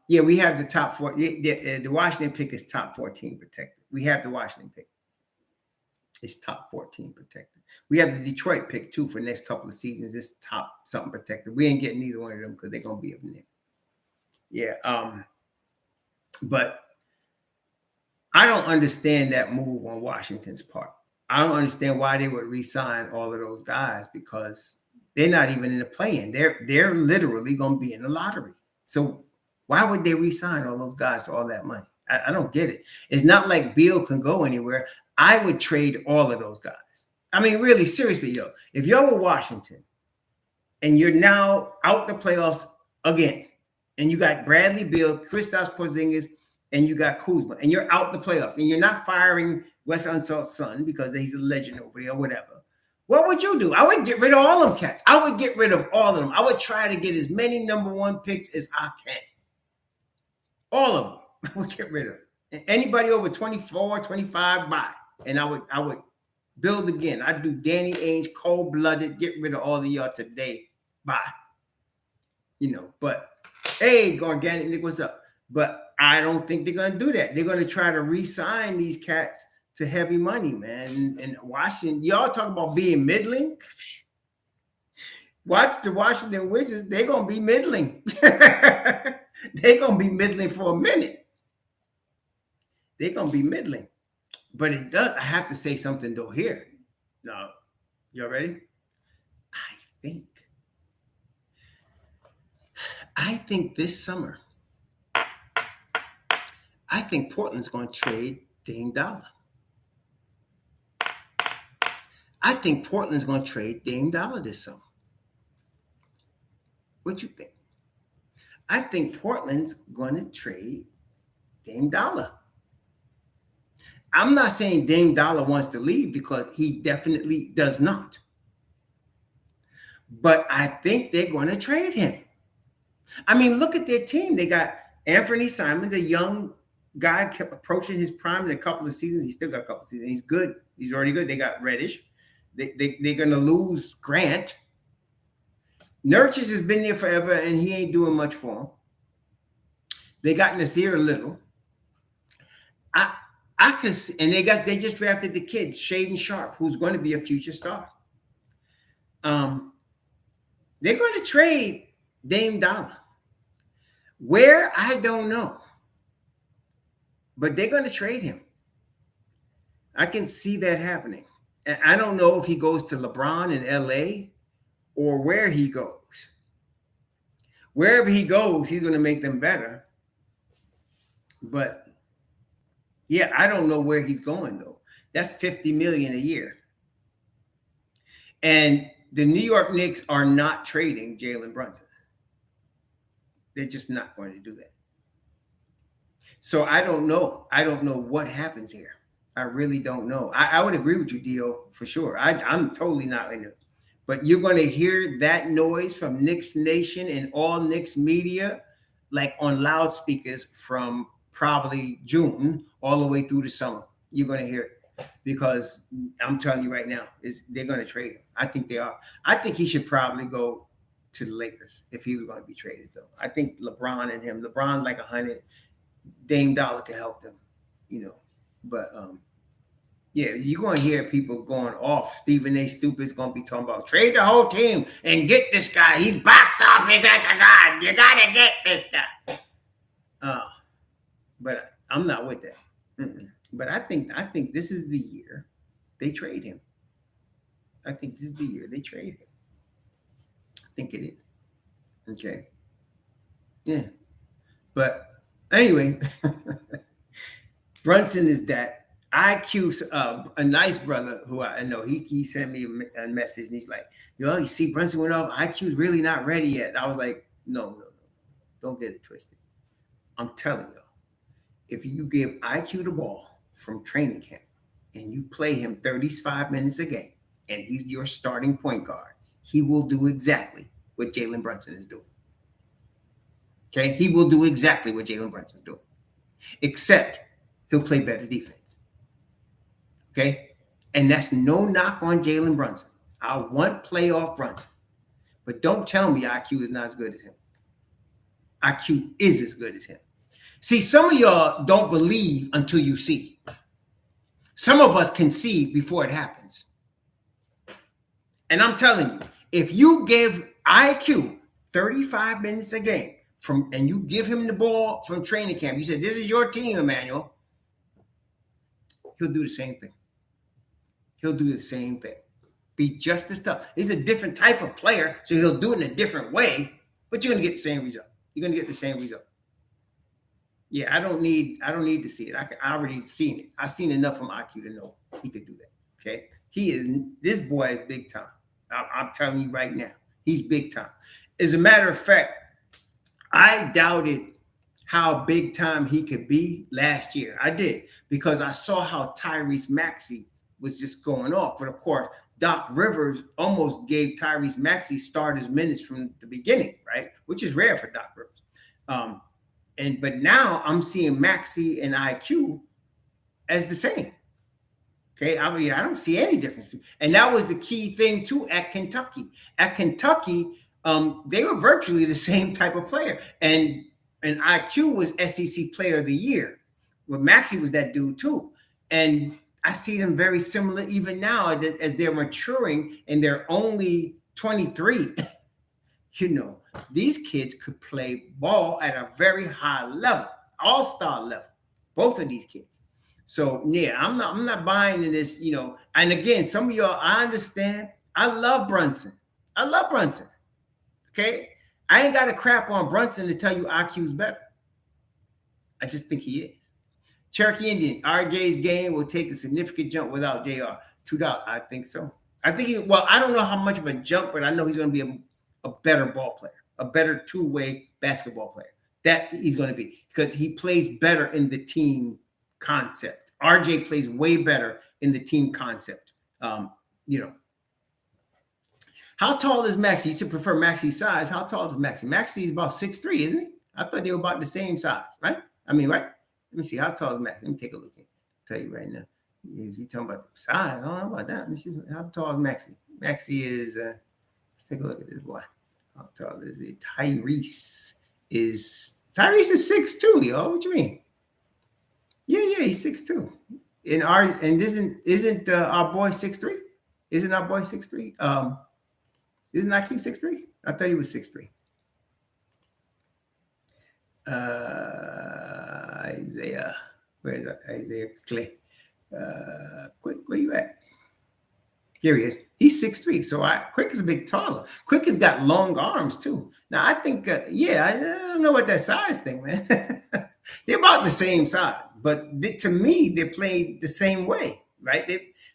We have the top 4. The Washington pick is top 14 protected. We have the Washington pick. It's top 14 protected. We have the Detroit pick, too, for the next couple of seasons. It's top something protected. We ain't getting either one of them because they're going to be up in there. Yeah. But I don't understand that move on Washington's part. I don't understand why they would re-sign all of those guys because they're not even in the play-in. They're literally going to be in the lottery. So why would they re-sign all those guys for all that money? I don't get it. It's not like Beal can go anywhere. I would trade all of those guys. I mean, really, seriously, yo. If you're with Washington and you're now out the playoffs again, and you got Bradley Beal, Kristaps Porzingis, and you got Kuzma, and you're out the playoffs, and you're not firing Wes Unsalt's son because he's a legend over there or whatever, what would you do? I would get rid of all them cats. I would get rid of all of them. I would try to get as many number 1 picks as I can. All of them. I would get rid of. And anybody over 24, 25, buy. And I would Build again. I do Danny Ainge, cold-blooded, get rid of all of y'all today. Bye. But hey, Organic Nick, what's up? But I don't think they're gonna do that. They're gonna try to re-sign these cats to heavy money, man. And Washington, y'all talk about being middling. Watch the Washington Wizards, they're gonna be middling. They're gonna be middling for a minute. They're gonna be middling. But it does, I have to say something though here. Now, y'all ready? I think this summer, I think Portland's going to trade Dame Dollar. I think Portland's going to trade Dame Dollar this summer. What you think? I think Portland's going to trade Dame Dollar. I'm not saying Dame Dollar wants to leave because he definitely does not. But I think they're going to trade him. I mean, look at their team. They got Anthony Simons, a young guy, kept approaching his prime in a couple of seasons. He's still got a couple of seasons. He's good. He's already good. They got Reddish. They're going to lose Grant. Nurkic has been there forever, and he ain't doing much for him. They got Nasir Little. I could see, and they just drafted the kid, Shaden Sharp, who's going to be a future star. They're going to trade Dame Dollar. Where? I don't know. But they're going to trade him. I can see that happening. And I don't know if he goes to LeBron in LA or where he goes. Wherever he goes, he's going to make them better. But yeah, I don't know where he's going though. That's $50 million a year. And the New York Knicks are not trading Jalen Brunson. They're just not going to do that. So I don't know. I don't know what happens here. I really don't know. I would agree with you, Dio, for sure. I'm totally not in it. But you're going to hear that noise from Knicks Nation and all Knicks media, like on loudspeakers from probably June all the way through the summer. You're going to hear it because I'm telling you right now, they're going to trade him. I think they are. I think he should probably go to the Lakers if he was going to be traded, though. I think LeBron and him, LeBron like 100, Dame Dollar to help them, But yeah, you're going to hear people going off. Stephen A. Stupid's going to be talking about trade the whole team and get this guy. He's box office at the guy. You got to get this guy. But I'm not with that. But I think this is the year they trade him. I think this is the year they trade him. I think it is. Okay. Yeah. But anyway, Brunson is that. IQ's a nice brother who I know. He sent me a message and he's like, you see Brunson went off. IQ's really not ready yet. I was like, no. Don't get it twisted. I'm telling you, if you give IQ the ball from training camp and you play him 35 minutes a game and he's your starting point guard, he will do exactly what Jalen Brunson is doing. Okay? He will do exactly what Jalen Brunson's doing, except he'll play better defense. Okay? And that's no knock on Jalen Brunson. I want playoff Brunson. But don't tell me IQ is not as good as him. IQ is as good as him. See, some of y'all don't believe until you see. Some of us can see before it happens. And I'm telling you, if you give IQ 35 minutes a game and you give him the ball from training camp, you said, this is your team, Emmanuel, he'll do the same thing. He'll do the same thing. Be just as tough. He's a different type of player, so he'll do it in a different way, but you're going to get the same result. You're going to get the same result. Yeah, I don't need to see it. I already seen it. I've seen enough from IQ to know he could do that. Okay? This boy is big time. I'm telling you right now, he's big time. As a matter of fact, I doubted how big time he could be last year. I did, because I saw how Tyrese Maxey was just going off. But of course, Doc Rivers almost gave Tyrese Maxey starters minutes from the beginning, right? Which is rare for Doc Rivers. But now I'm seeing Maxey and IQ as the same. Okay, I mean, I don't see any difference. And that was the key thing too at Kentucky. At Kentucky, they were virtually the same type of player. And IQ was SEC Player of the Year. Well, Maxey was that dude too. And I see them very similar even now as they're maturing and they're only 23. You know, these kids could play ball at a very high level, all-star level, both of these kids. So yeah, I'm not buying in this, you know. And again, some of y'all, I understand. I love Brunson. I love Brunson. Okay. I ain't got a crap on Brunson to tell you IQ's better. I just think he is. Cherokee Indian, RJ's game will take a significant jump without JR. $2. I think so. I think I don't know how much of a jump, but I know he's going to be a better ball player, a better two-way basketball player. That he's going to be because he plays better in the team concept. RJ plays way better in the team concept. You know. How tall is Maxey? You should prefer Maxey's size. How tall is Maxey? Maxey is about 6'3", isn't he? I thought they were about the same size, right? I mean, right? Let me see. How tall is Maxey? Let me take a look. I'll tell you right now. You talking about the size? I don't know about that. Let me see. How tall is Maxey? Maxey is, let's take a look at this boy. How tall is it? Tyrese is 6'2", yo. What you mean? Yeah, he's 6'2". And isn't our boy 6'3"? Isn't our boy 6'3"? Isn't IQ 6'3"? I thought he was 6'3". Isaiah. Where is that? Isaiah Clay. Quick, where you at? Here he is. He's 6'3". So Quick is a bit taller. Quick has got long arms too. Now I think, I don't know what that size thing, man. They're about the same size, but to me, they played the same way, right?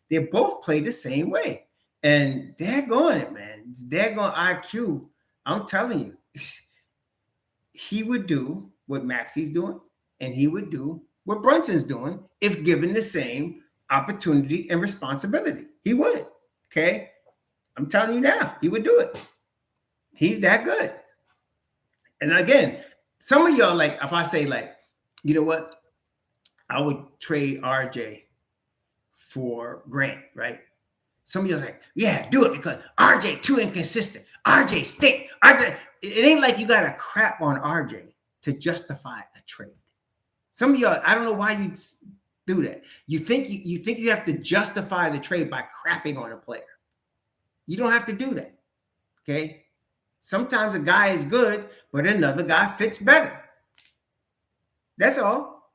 They both play the same way. And daggone it, man. Daggone IQ. I'm telling you, he would do what Maxey's doing, and he would do what Brunson's doing if given the same opportunity and responsibility. He would. Okay? I'm telling you now, he would do it. He's that good. And again, some of y'all, like, if I say, like, you know what? I would trade RJ for Grant, right? Some of you are like, yeah, do it because RJ too inconsistent. RJ stink. RJ, it ain't like you got to crap on RJ to justify a trade. Some of y'all, I don't know why you do that. You think you have to justify the trade by crapping on a player. You don't have to do that. Okay? Sometimes a guy is good, but another guy fits better. That's all.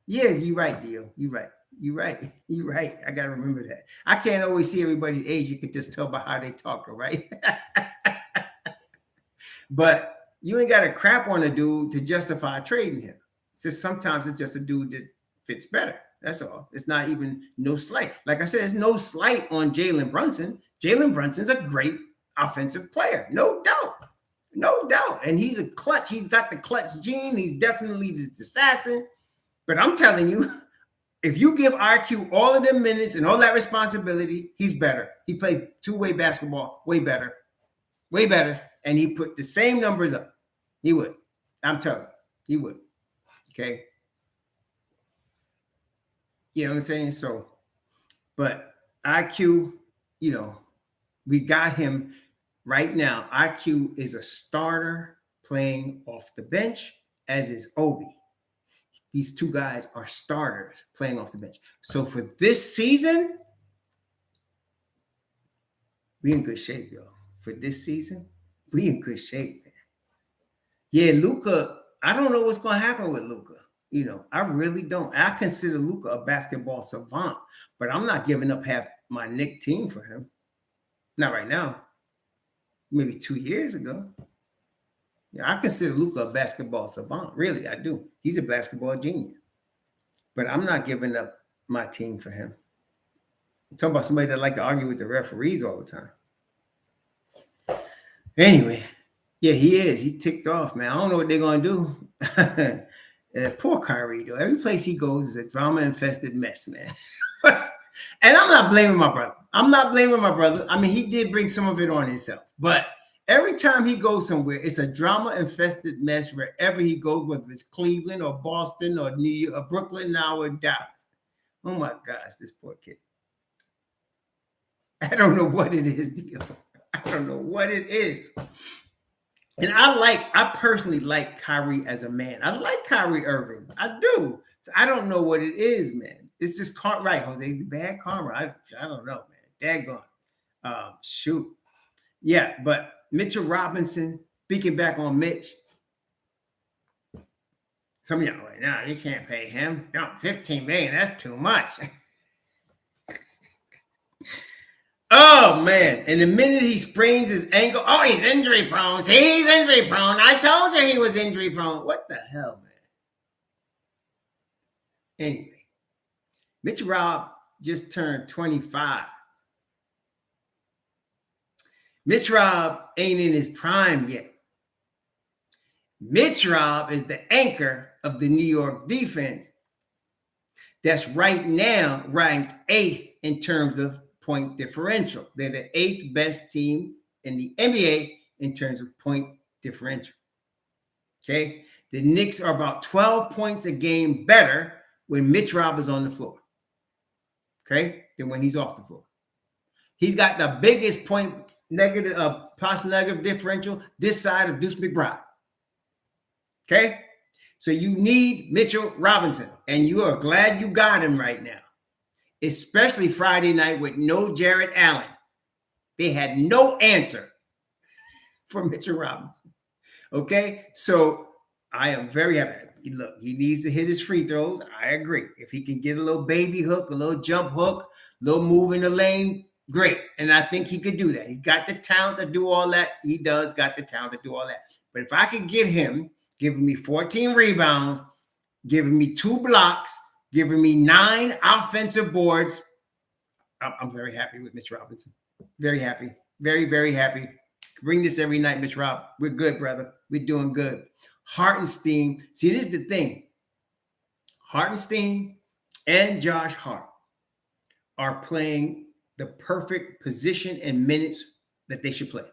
Yeah, you're right, Dio. You're right. You're right. I got to remember that. I can't always see everybody's age. You can just tell by how they talk, right? But you ain't got to crap on a dude to justify trading him. It's just sometimes it's just a dude that fits better. That's all. It's not even no slight. Like I said, it's no slight on Jalen Brunson. Jalen Brunson's a great offensive player. No doubt. No doubt. And he's a clutch. He's got the clutch gene. He's definitely the assassin. But I'm telling you, if you give IQ all of them minutes and all that responsibility, he's better. He plays two-way basketball way better. Way better. And he put the same numbers up. He would. I'm telling you. He would. Okay? You know what I'm saying? So, but IQ, you know, we got him right now. IQ is a starter playing off the bench, as is Obi. These two guys are starters playing off the bench. So for this season, we in good shape, y'all. For this season, we in good shape, man. Yeah, Luka, I don't know what's going to happen with Luka. You know, I really don't. I consider Luka a basketball savant, but I'm not giving up half my Knicks team for him. Not right now. Maybe 2 years ago. Yeah, I consider Luka a basketball savant. Really, I do. He's a basketball genius. But I'm not giving up my team for him. I'm talking about somebody that like to argue with the referees all the time. Anyway, yeah, he is. He ticked off, man. I don't know what they're going to do. Poor Kyrie, though. Every place he goes is a drama-infested mess, man. And I'm not blaming my brother. I mean, he did bring some of it on himself. But every time he goes somewhere, it's a drama-infested mess wherever he goes, whether it's Cleveland or Boston or New York or Brooklyn now or Dallas. Oh my gosh, this poor kid. I don't know what it is, Dio. I don't know what it is. And I personally like Kyrie as a man. I like Kyrie Irving. I do. So I don't know what it is, man. It's just right, Jose. Bad karma. I don't know, man. Daggone. Shoot. Yeah, but Mitchell Robinson, speaking back on Mitch, some of y'all like, nah, you can't pay him. No, $15 million, that's too much. Oh man! And the minute he sprains his ankle, oh, he's injury prone. See, he's injury prone. I told you he was injury prone. What the hell, man? Anyway, Mitch Rob just turned 25. Mitch Rob ain't in his prime yet. Mitch Rob is the anchor of the New York defense that's right now ranked 8th in terms of point differential. They're the 8th best team in the NBA in terms of point differential. Okay? The Knicks are about 12 points a game better when Mitch Rob is on the floor. Okay? Than when he's off the floor. He's got the biggest point negative, positive negative differential this side of Deuce McBride. Okay? So you need Mitchell Robinson, and you are glad you got him right now, especially Friday night with no Jarrett Allen. They had no answer for Mitchell Robinson. Okay? So I am very happy. Look, he needs to hit his free throws. I agree. If he can get a little baby hook, a little jump hook, a little move in the lane, great. And I think he could do that. He's got the talent to do all that. He does got the talent to do all that. But if I could get him giving me 14 rebounds, giving me 2 blocks, giving me 9 offensive boards, I'm very happy with Mitch Robinson. Very happy. Very, very happy. Bring this every night, Mitch Rob. We're good, brother. We're doing good. Hartenstein. See, this is the thing. Hartenstein and Josh Hart are playing the perfect position and minutes that they should play.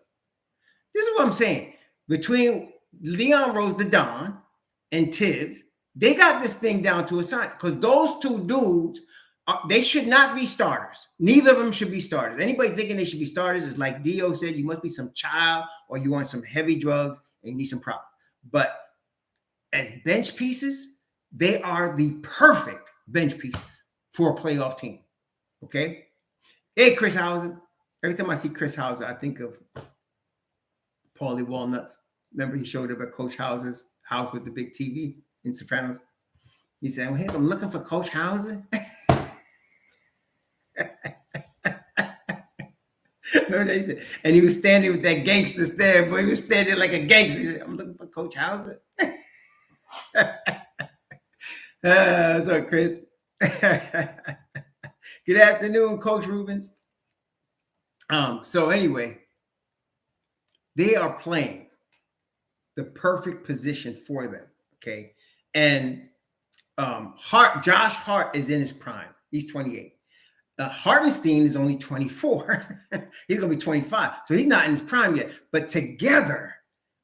This is what I'm saying. Between Leon Rose, the Don, and Tibbs, they got this thing down to a science because those two dudes, they should not be starters. Neither of them should be starters. Anybody thinking they should be starters is like Dio said, you must be some child or you want some heavy drugs and you need some problems. But as bench pieces, they are the perfect bench pieces for a playoff team. Okay? Hey, Chris Hauser. Every time I see Chris Hauser, I think of Paulie Walnuts. Remember he showed up at Coach Hauser's house with the big TV in Sopranos? He said, well, hey, I'm looking for Coach Hauser. Remember that? He said, and he was standing with that gangster stare, boy. He was standing like a gangster. He said, I'm looking for Coach Hauser. What's up, Chris? Good afternoon, Coach Rubens. So anyway, they are playing the perfect position for them. Okay. And Josh Hart is in his prime. He's 28. Hartenstein is only 24. He's going to be 25. So he's not in his prime yet. But together,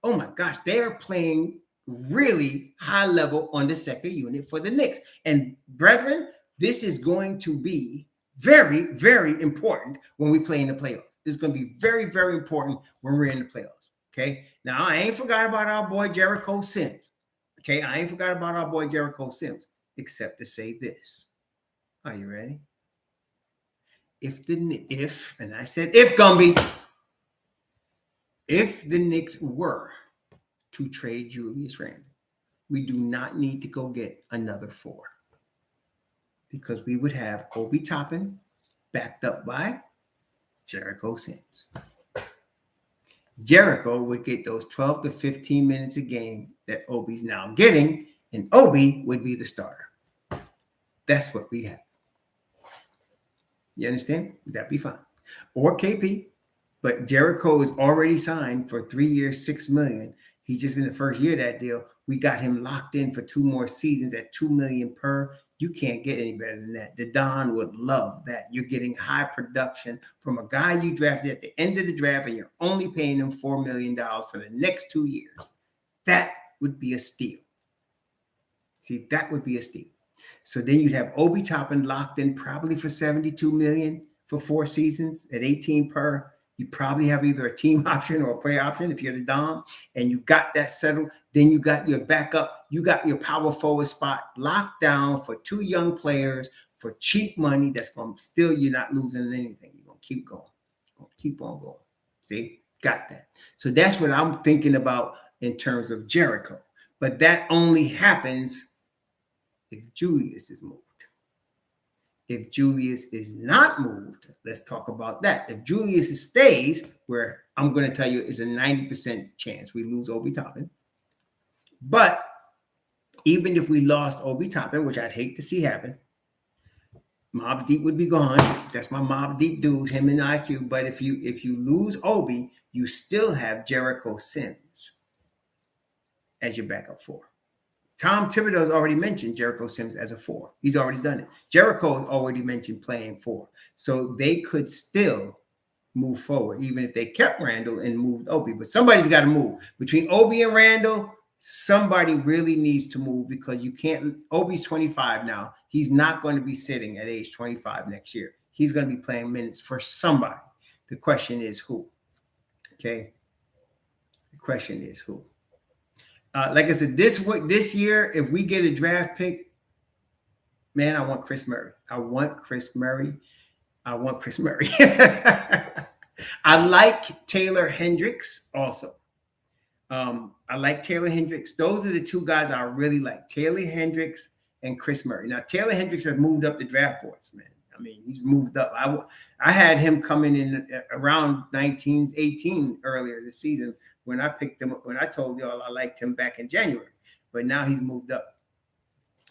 oh my gosh, they are playing really high level on the second unit for the Knicks. And brethren, this is going to be very, very important when we play in the playoffs. It's going to be very, very important when we're in the playoffs. Okay. Now, I ain't forgot about our boy Jericho Sims. Okay. I ain't forgot about our boy Jericho Sims, except to say this. Are you ready? And I said if, Gumby, if the Knicks were to trade Julius Randle, we do not need to go get another 4 because we would have Obi Toppin backed up by Jericho Sims. Jericho would get those 12 to 15 minutes a game that Obi's now getting, and Obi would be the starter. That's what we have. You understand? That'd be fine. Or KP, but Jericho is already signed for 3 years, $6 million. He's just in the first year of that deal. We got him locked in for 2 more seasons at $2 million per. You can't get any better than that. The Don would love that. You're getting high production from a guy you drafted at the end of the draft, and you're only paying him $4 million for the next 2 years. That would be a steal. See, that would be a steal. So then you'd have Obi Toppin locked in probably for 72 million for 4 seasons at 18 per. You probably have either a team option or a player option if you're the Dom, and you got that settled. Then you got your backup, you got your power forward spot locked down for 2 young players for cheap money. That's going to still, you're not losing anything. You're going to keep going. You're going to keep on going. See, got that. So that's what I'm thinking about in terms of Jericho. But that only happens if Julius is moved. If Julius is not moved, let's talk about that. If Julius stays, where I'm going to tell you is a 90% chance we lose Obi Toppin. But even if we lost Obi Toppin, which I'd hate to see happen, Mobb Deep would be gone. That's my Mobb Deep dude, him and IQ. But if you lose Obi, you still have Jericho Sims as your backup 4. Tom Thibodeau's already mentioned Jericho Sims as a 4. He's already done it. Jericho already mentioned playing 4. So they could still move forward, even if they kept Randall and moved Obi. But somebody's got to move. Between Obi and Randall, somebody really needs to move because you can't. Obi's 25 now. He's not going to be sitting at age 25 next year. He's going to be playing minutes for somebody. The question is who? Okay. The question is who? Like I said, this year, if we get a draft pick, man, I want Chris Murray. I want Chris Murray. I like Taylor Hendricks also. I like Taylor Hendricks. Those are the 2 guys I really like, Taylor Hendricks and Chris Murray. Now, Taylor Hendricks has moved up the draft boards, man. I mean, he's moved up. I had him coming in around 18 earlier this season when I picked him up, when I told y'all I liked him back in January. But now he's moved up.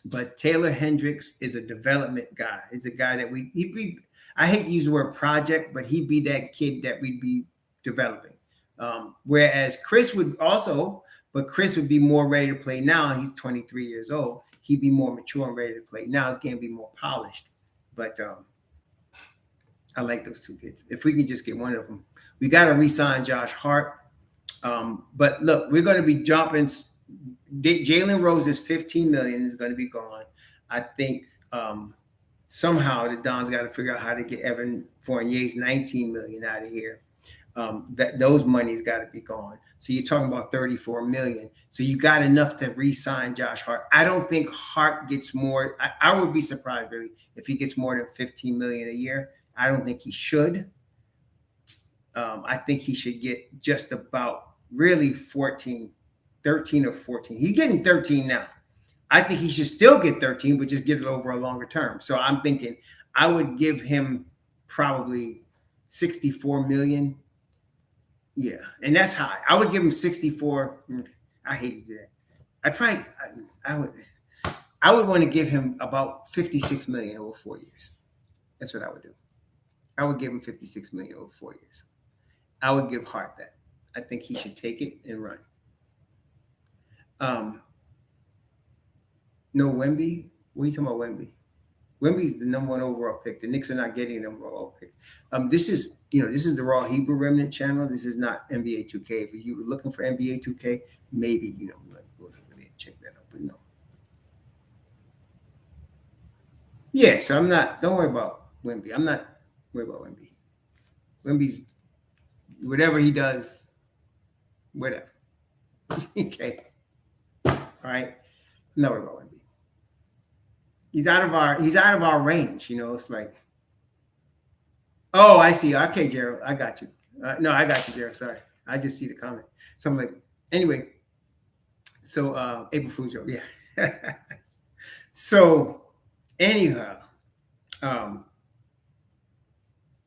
But Taylor Hendricks is a development guy. He's a guy that he'd be, I hate to use the word project, but he'd be that kid that we'd be developing. Whereas Chris would also, but Chris would be more ready to play now. He's 23 years old. He'd be more mature and ready to play now. His game would be more polished. But I like those 2 kids. If we can just get one of them. We got to re-sign Josh Hart. But look, we're going to be jumping. Jalen Rose's $15 million is going to be gone. I think somehow the Dons got to figure out how to get Evan Fournier's $19 million out of here. Those money's got to be gone. So you're talking about $34 million. So you got enough to re-sign Josh Hart. I don't think Hart gets more. I would be surprised really if he gets more than $15 million a year. I don't think he should. I think he should get just about really 13 or 14. He's getting 13 now. I think he should still get 13, but just get it over a longer term. So I'm thinking I would give him probably 64 million. Yeah, and that's high. I would give him 64. I hate to do that. I would want to give him about 56 million over 4 years. That's what I would do. I would give him 56 million over 4 years. I would give Hart that. I think he should take it and run. No, Wemby. What are you talking about, Wemby? Wemby's the number 1 overall pick. The Knicks are not getting a number 1 overall pick. This is the Raw Hebrew Remnant channel. This is not NBA 2K. If you were looking for NBA 2K, maybe go and check that out. But no. Yeah, so I'm not. Don't worry about Wemby. I'm not worried about Wemby. Wemby's whatever he does, whatever. Okay. All right. I'm not worried about Wemby. He's out of our range, It's like, oh, I see. Okay, Gerald, I got you. No, I got you, Gerald. Sorry, I just see the comment. So I'm like, anyway. So April Fool's joke, yeah. So anyhow,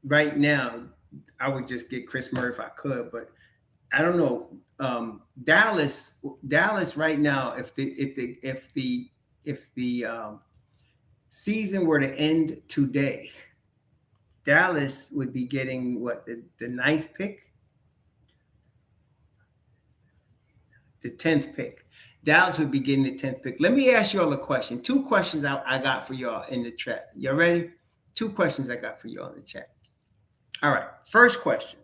right now I would just get Chris Murray if I could, but I don't know. Dallas right now, if the season were to end today, Dallas would be getting what, the 9th pick? The 10th pick. Dallas would be getting the 10th pick. Let me ask you all a question. 2 questions I got for y'all in the chat. You ready? 2 questions I got for y'all in the chat. All right. First question.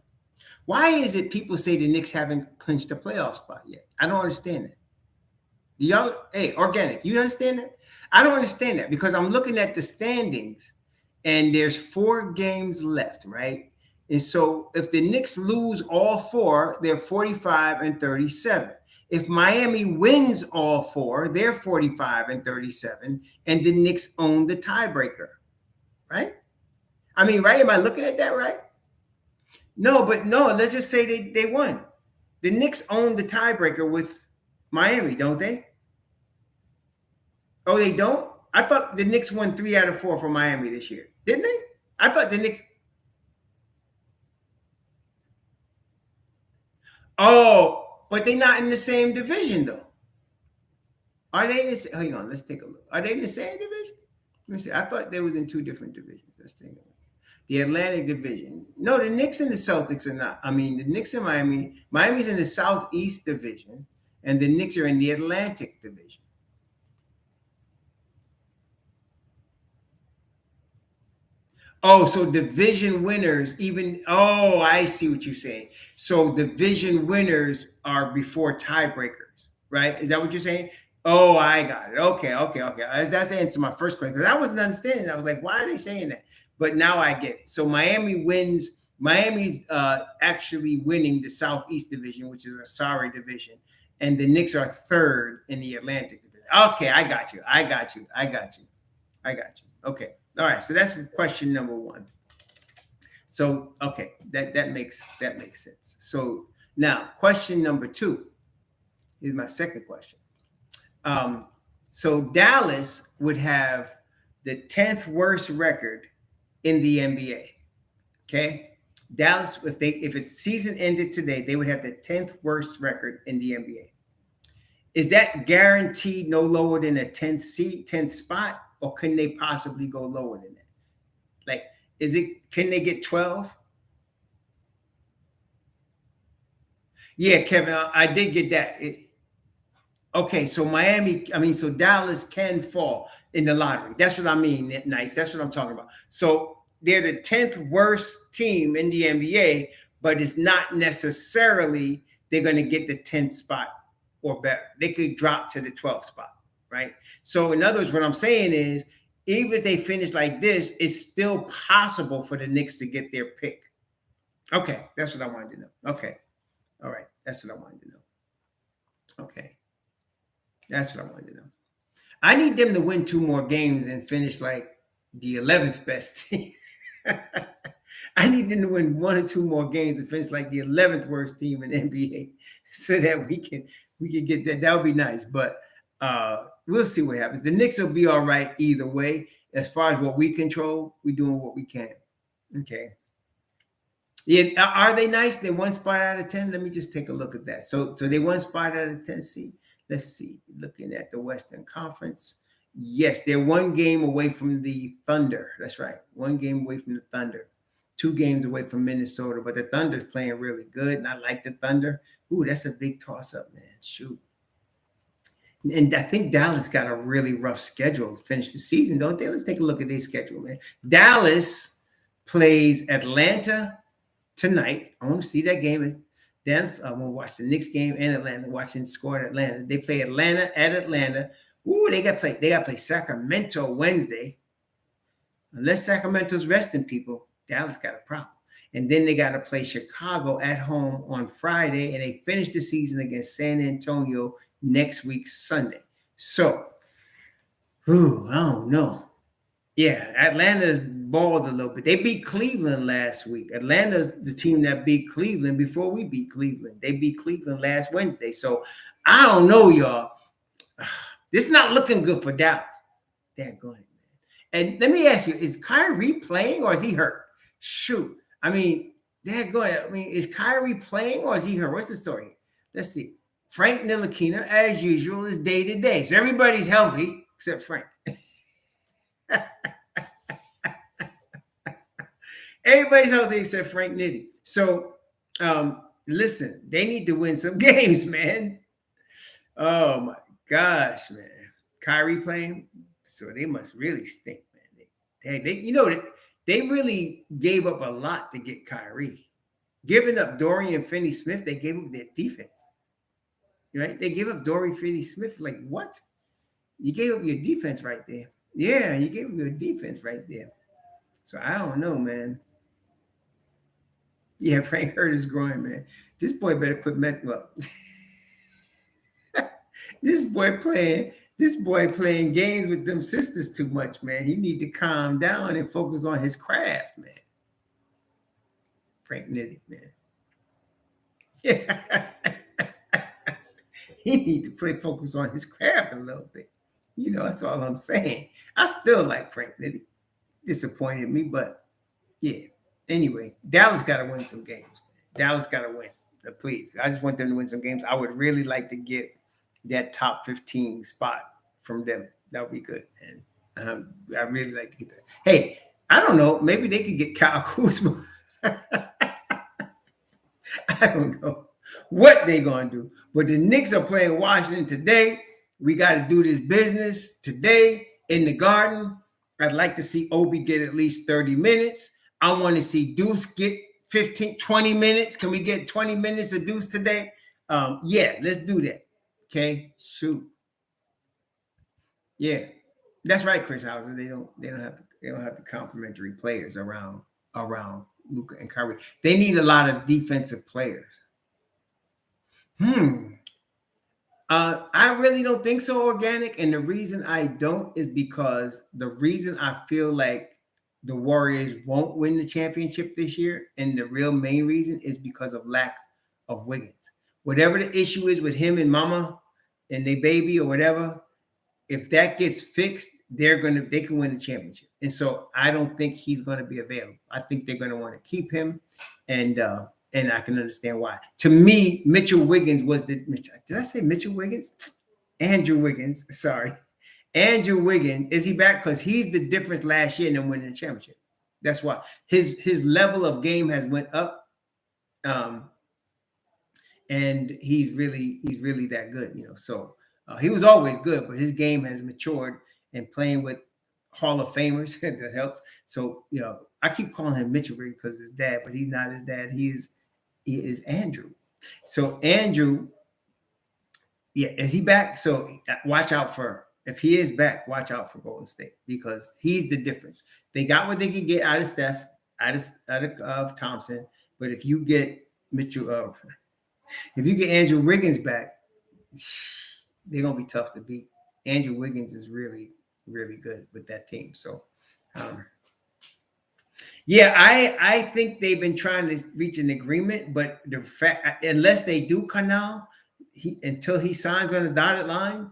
Why is it people say the Knicks haven't clinched a playoff spot yet? I don't understand it. Y'all, hey, organic. You understand that? I don't understand that because I'm looking at the standings and there's 4 games left, right? And so if the Knicks lose all 4, they're 45 and 37. If Miami wins all 4, they're 45 and 37, and the Knicks own the tiebreaker, right? I mean, right? Am I looking at that right? No, but no, let's just say they won. The Knicks own the tiebreaker with Miami, don't they? Oh, they don't? I thought the Knicks won 3 out of 4 for Miami this year. Didn't they? I thought the Knicks. Oh, but they're not in the same division, though. Are they in the same? Hang on, let's take a look. Are they in the same division? Let me see. I thought they was in 2 different divisions. Let's take a look. The Atlantic Division. No, the Knicks and the Celtics are not. I mean, the Knicks and Miami. Miami's in the Southeast Division, and the Knicks are in the Atlantic Division. Oh, so division winners even. Oh, I see what you're saying. So division winners are before tiebreakers, right? Is that what you're saying? Oh, I got it. Okay, okay, okay. That's the answer to my first question because I wasn't understanding. I was like, why are they saying that? But now I get it. So Miami wins. Miami's actually winning the Southeast Division, which is a sorry division, and the Knicks are third in the Atlantic Division. Okay, I got you. I got you. I got you. I got you. Okay. All right. So that's question number 1. So okay, that makes sense. So now question number 2 is my second question. So Dallas would have the 10th worst record in the NBA. Okay. Dallas, if its season ended today, they would have the 10th worst record in the NBA. Is that guaranteed no lower than a 10th seed, 10th spot, or can they possibly go lower than that? Like, can they get 12? Yeah, Kevin, I did get that. Okay, so so Dallas can fall in the lottery. That's what I mean. Nice. That's what I'm talking about. So they're the 10th worst team in the NBA, but it's not necessarily they're going to get the 10th spot or better. They could drop to the 12th spot, right? So in other words, what I'm saying is, even if they finish like this, it's still possible for the Knicks to get their pick. Okay, that's what I wanted to know. Okay, all right, that's what I wanted to know. Okay, that's what I wanted to know. I need them to win 2 more games and finish like the 11th best team. I need them to win 1 or 2 more games and finish like the 11th worst team in the NBA, so that we can get that. That would be nice, but we'll see what happens. The Knicks will be all right either way. As far as what we control, we're doing what we can. Okay. Yeah, are they nice? They 1 spot out of 10. Let me just take a look at that. So they 1 spot out of 10. See, let's see. Looking at the Western Conference, yes, they're 1 game away from the Thunder. That's right, 1 game away from the Thunder. 2 games away from Minnesota, but the Thunder's playing really good, and I like the Thunder. Ooh, that's a big toss-up, man. Shoot. And I think Dallas got a really rough schedule to finish the season, don't they? Let's take a look at their schedule, man. Dallas plays Atlanta tonight. I want to see that game. Then I want to watch the Knicks game and Atlanta, watching score in Atlanta. They play Atlanta at Atlanta. Ooh, they got to play Sacramento Wednesday. Unless Sacramento's resting people, Dallas got a problem. And then they got to play Chicago at home on Friday, and they finish the season against San Antonio next week, Sunday. So, I don't know. Yeah, Atlanta balled a little bit. They beat Cleveland last week. Atlanta's the team that beat Cleveland before we beat Cleveland. They beat Cleveland last Wednesday. So, I don't know, y'all. This is not looking good for Dallas. Damn good, man. And let me ask you, is Kyrie playing or is he hurt? Shoot. I mean, is Kyrie playing or is he hurt? What's the story? Let's see. Frank Ntilikina, as usual, is day to day. So everybody's healthy except Frank. Everybody's healthy except Frank Nitty. So, listen, they need to win some games, man. Oh my gosh, man. Kyrie playing, so they must really stink, man. They really gave up a lot to get Kyrie. Giving up Dorian Finney-Smith, they gave up their defense. right? They gave up Dory Finney-Smith. Like, what? You gave up your defense right there. Yeah, you gave up your defense right there. So I don't know, man. Yeah, Frank hurt his groin, man. This boy better quit messing. Well, this boy playing games with them sisters too much, man. He need to calm down and focus on his craft, man. Frank Nitty, man. Yeah. He need to focus on his craft a little bit. That's all I'm saying. I still like Frank Nitty. Disappointed me, but yeah. Anyway, Dallas got to win some games. Dallas got to win. Please. I just want them to win some games. I would really like to get that top 15 spot from them. That would be good. And I really like to get that. Hey, I don't know. Maybe they could get Kyle Kuzma. I don't know what they're going to do. But the Knicks are playing Washington today. We got to do this business today in the Garden. I'd like to see Obi get at least 30 minutes. I want to see Deuce get 15, 20 minutes. Can we get 20 minutes of Deuce today? Yeah, let's do that. Okay, shoot. Yeah, that's right, Chris Hauser. They don't have the complementary players around Luka and Kyrie. They need a lot of defensive players. I really don't think so, Organic. And the reason I don't is because the reason I feel like the Warriors won't win the championship this year, and the real main reason is because of lack of Wiggins. Whatever the issue is with him and Mama and their baby or whatever, if that gets fixed, they can win the championship. And so I don't think he's going to be available. I think they're going to want to keep him, and I can understand why. To me, Mitchell Wiggins was did I say Mitchell Wiggins? Andrew Wiggins. Sorry. Andrew Wiggins, is he back? Because he's the difference last year in them winning the championship. That's why his level of game has went up. And he's really that good, So he was always good, but his game has matured, and playing with Hall of Famers that helps. So, I keep calling him Mitchell Wiggins because of his dad, but he's not his dad. He is Andrew. So Andrew, yeah, is he back? So watch out if he is back, watch out for Golden State, because he's the difference. They got what they can get out of Steph, out of Thompson, but if you get Mitchell, if you get Andrew Wiggins back, they're gonna be tough to beat. Andrew Wiggins is really, really good with that team. So, yeah, I think they've been trying to reach an agreement, but the fact, unless they do Canal, until he signs on the dotted line,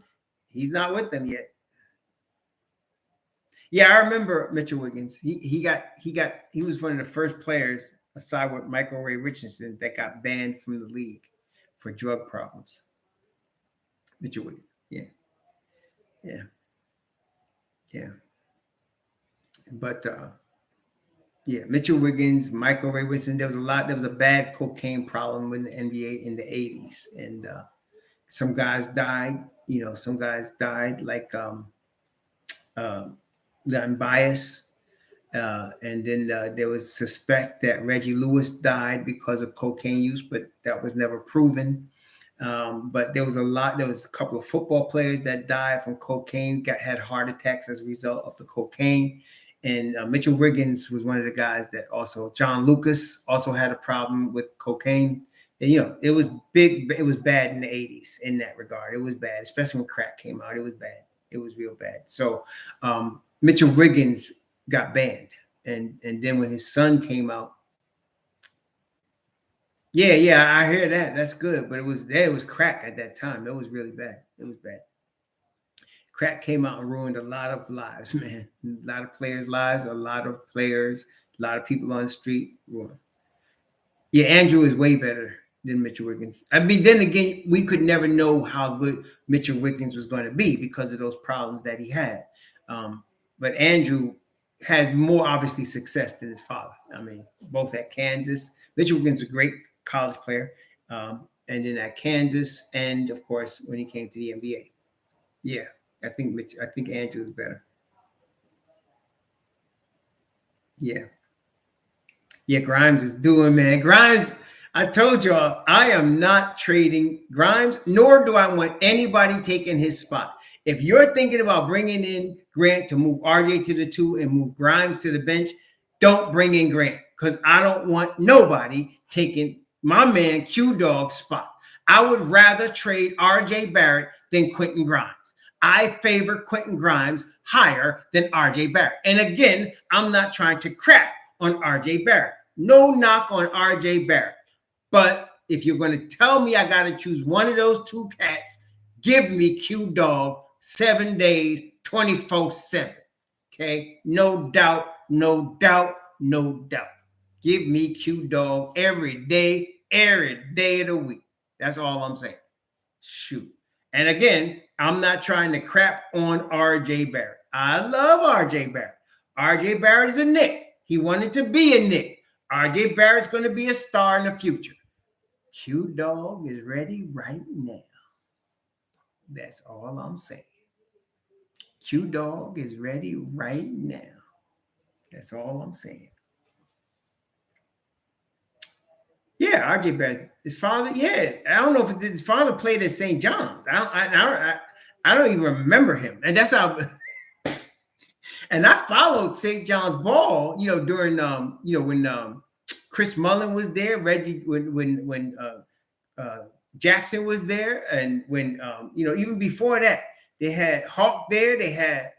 he's not with them yet. Yeah, I remember Mitchell Wiggins. He was one of the first players, aside with Michael Ray Richardson, that got banned from the league for drug problems. Mitchell Wiggins. Yeah. But yeah, Mitchell Wiggins, Michael Ray Richardson. There was a bad cocaine problem in the NBA in the 80s, and some guys died. Some guys died like Len Bias. And then there was suspect that Reggie Lewis died because of cocaine use, but that was never proven. But there was a couple of football players that died from cocaine, had heart attacks as a result of the cocaine. And Mitchell Wiggins was one of the guys that also, John Lucas also had a problem with cocaine. And, it was big. It was bad in the 80s in that regard. It was bad, especially when crack came out. It was bad. It was real bad. So Mitchell Wiggins got banned. And then when his son came out, yeah, I hear that. That's good. But it was crack at that time. It was really bad. It was bad. Crack came out and ruined a lot of lives, man. A lot of players' lives, a lot of people on the street ruined. Yeah, Andrew is way better than Mitchell Wiggins. I mean, then again, we could never know how good Mitchell Wiggins was going to be because of those problems that he had. But Andrew had more, obviously, success than his father. I mean, both at Kansas. Mitchell Wiggins was a great college player. And then at Kansas, and, of course, when he came to the NBA. Yeah, I think Andrew is better. Yeah. Yeah, Grimes is doing, man. Grimes, I told y'all I am not trading Grimes, nor do I want anybody taking his spot. If you're thinking about bringing in Grant to move RJ to the 2 and move Grimes to the bench, don't bring in Grant because I don't want nobody taking my man Q Dog's spot. I would rather trade RJ Barrett than Quentin Grimes. I favor Quentin Grimes higher than RJ Barrett. And again, I'm not trying to crap on RJ Barrett. No knock on RJ Barrett. But if you're going to tell me I got to choose one of those two cats, give me Q Dog 7 days, 24/7. Okay? No doubt, no doubt, no doubt. Give me Q Dog every day of the week. That's all I'm saying. Shoot. And again, I'm not trying to crap on RJ Barrett. I love RJ Barrett. RJ Barrett is a Knick. He wanted to be a Knick. RJ Barrett's going to be a star in the future. Q Dog is ready right now. That's all I'm saying. Q Dog is ready right now. That's all I'm saying. Yeah, RJ Barrett, his father. Yeah, I don't know if his father played at St. John's. I don't even remember him, and that's how. And I followed St. John's ball, during when Chris Mullin was there, Reggie, when Jackson was there, and when even before that, they had Hawk there. They had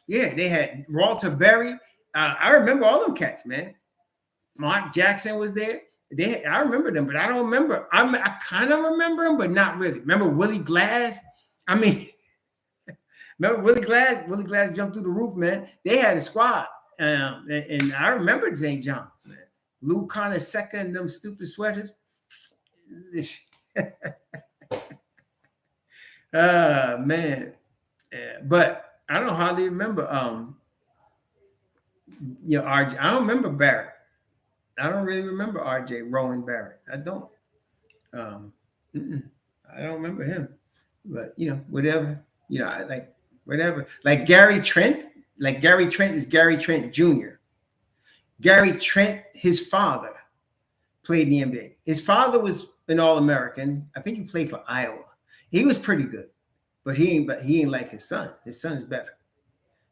they had Walter Berry. I remember all them cats, man. Mark Jackson was there. I remember them, but I don't remember. I kind of remember them, but not really. Remember Willie Glass? I mean, remember Willie Glass? Willie Glass jumped through the roof, man. They had a squad, and I remember St. John's, man. Lou Conaseca and them stupid sweaters. Man. But I don't hardly remember. RJ. I don't remember Barrett. I don't really remember RJ Rowan Barrett. I don't. I don't remember him. But whatever. Whatever. Like Gary Trent. Like Gary Trent is Gary Trent Jr. Gary Trent, his father, played in the NBA. His father was an All-American. I think he played for Iowa. He was pretty good, but he ain't like his son. His son is better.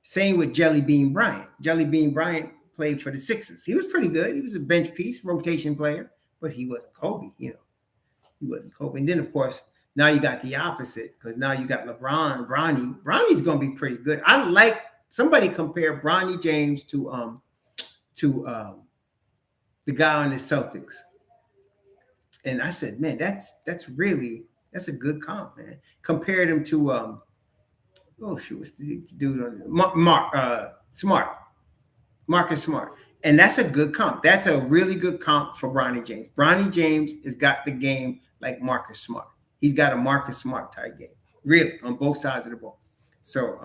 Same with Jelly Bean Bryant. Jelly Bean Bryant played for the Sixers. He was pretty good. He was a bench piece, rotation player, but he wasn't Kobe. He wasn't Kobe. And then of course now you got the opposite because now you got LeBron, Bronny. Bronny's gonna be pretty good. I like somebody compare Bronny James to the guy on the Celtics. And I said, man, that's a good comp, man. Compared him to what's the dude on Marcus Smart. And that's a good comp. That's a really good comp for Bronny James. Bronny James has got the game like Marcus Smart. He's got a Marcus Smart type game, really, on both sides of the ball. So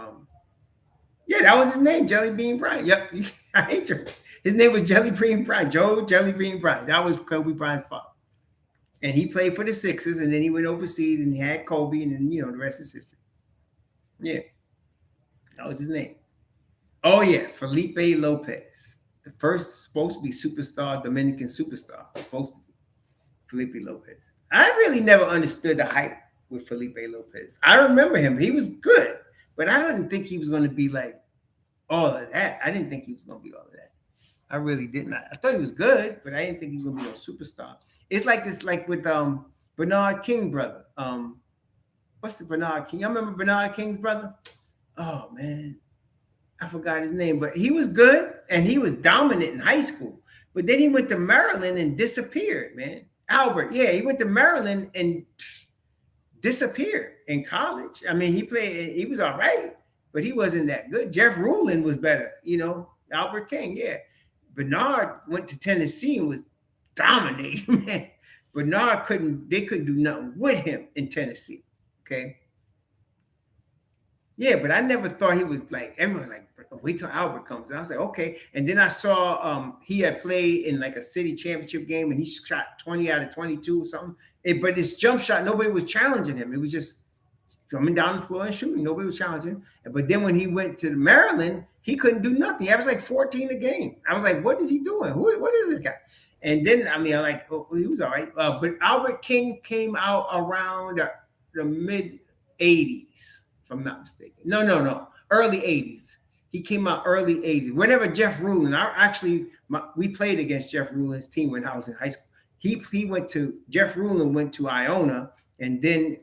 that was his name, Jelly Bean Bryant. Yep, I hate you. His name was Jelly Bean Bryant, Joe Jelly Bean Bryant. That was Kobe Bryant's father. And he played for the Sixers, and then he went overseas and he had Kobe, and then, the rest is history. Yeah, that was his name. Oh, yeah, Felipe Lopez. The first supposed to be superstar, Dominican superstar. Supposed to be Felipe Lopez. I really never understood the hype with Felipe Lopez. I remember him. He was good, but I didn't think he was going to be like all of that. I didn't think he was going to be all of that. I really didn't. I thought he was good, but I didn't think he was going to be a superstar. It's like this, like with Bernard King brother. What's the Bernard King? Y'all remember Bernard King's brother? Oh man, I forgot his name, but he was good and he was dominant in high school. But then he went to Maryland and disappeared, man. Albert, yeah, he went to Maryland and disappeared in college. I mean, he was all right, but he wasn't that good. Jeff Ruland was better, Albert King, yeah. Bernard went to Tennessee and was dominating, man. Bernard couldn't do nothing with him in Tennessee. Okay. Yeah, but I never thought he was like, everyone was like, wait till Albert comes. And I was like, okay. And then I saw he had played in like a city championship game and he shot 20 out of 22 or something. But his jump shot, nobody was challenging him. It was just coming down the floor and shooting. Nobody was challenging him. But then when he went to Maryland, he couldn't do nothing. He averaged like 14 a game. I was like, what is he doing? What is this guy? And then I mean, I like he was all right. But Albert King came out around the mid '80s, if I'm not mistaken. No, early '80s. He came out early '80s. Whenever Jeff Rulin, we played against Jeff Rulin's team when I was in high school. He went to Jeff Rulin went to Iona and then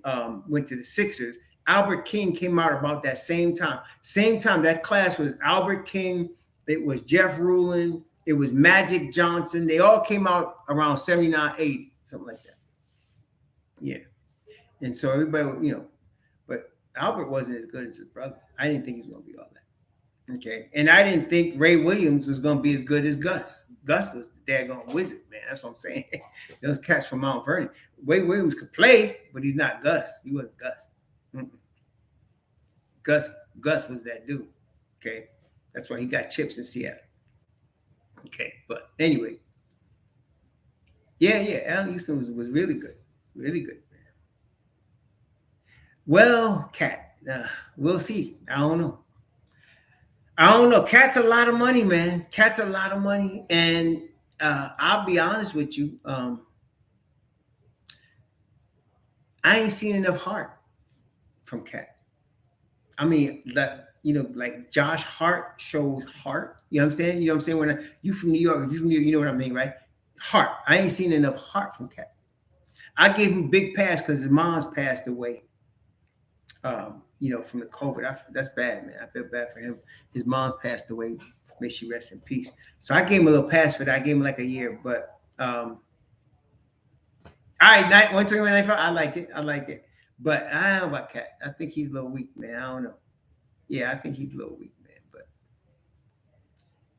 went to the Sixers. Albert King came out about that same time. Same time that class was Albert King. It was Jeff Rulin. It was Magic Johnson. They all came out around 79, 80, something like that. Yeah. And so everybody, but Albert wasn't as good as his brother. I didn't think he was going to be all that. Okay. And I didn't think Ray Williams was going to be as good as Gus. Gus was the daggone wizard, man. That's what I'm saying. Those cats from Mount Vernon. Ray Williams could play, but he's not Gus. He wasn't Gus. Mm-mm. Gus was that dude. Okay. That's why he got chips in Seattle. Okay. But anyway. Yeah. Allen Houston was really good. Really good, man. Well, Cat, we'll see. I don't know. Cat's a lot of money, man. Cat's a lot of money. And I'll be honest with you. I ain't seen enough heart from Cat. I mean, like Josh Hart shows heart. You know what I'm saying? You know what I'm saying? When you from New York, if you from New York, you know what I mean, right? Heart. I ain't seen enough heart from Cat. I gave him a big pass because his mom's passed away. From the COVID. That's bad, man. I feel bad for him. His mom's passed away. May she rest in peace. So I gave him a little pass for that. I gave him like a year, but all right, 121.95. I like it. But I don't know about Cat. I think he's a little weak, man. I don't know. Yeah, I think he's a little weak, man. But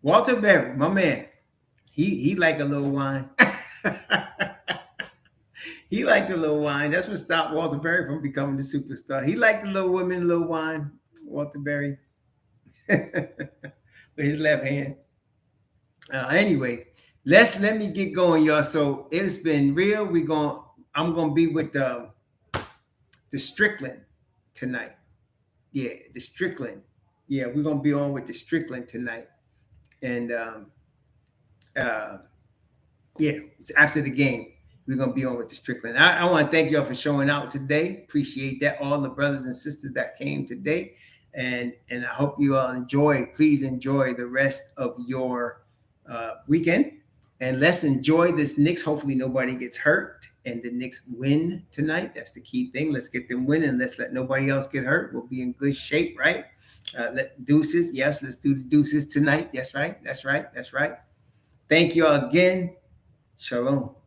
Walter Berry, my man, he liked a little wine. He liked a little wine. That's what stopped Walter Berry from becoming the superstar. He liked the little women, little wine. Walter Berry, with his left hand. Anyway, let me get going, y'all. So it's been real. I'm gonna be with the Strickland tonight. Yeah, the Strickland. Yeah, we're gonna be on with the Strickland tonight, and it's after the game. We're going to be on with the Strickland. I want to thank y'all for showing out today. Appreciate that. All the brothers and sisters that came today. And I hope you all please enjoy the rest of your weekend. And let's enjoy this Knicks. Hopefully nobody gets hurt and the Knicks win tonight. That's the key thing. Let's get them winning. Let's let nobody else get hurt. We'll be in good shape, right? Deuces. Yes, let's do the deuces tonight. That's right. Thank you all again. Shalom.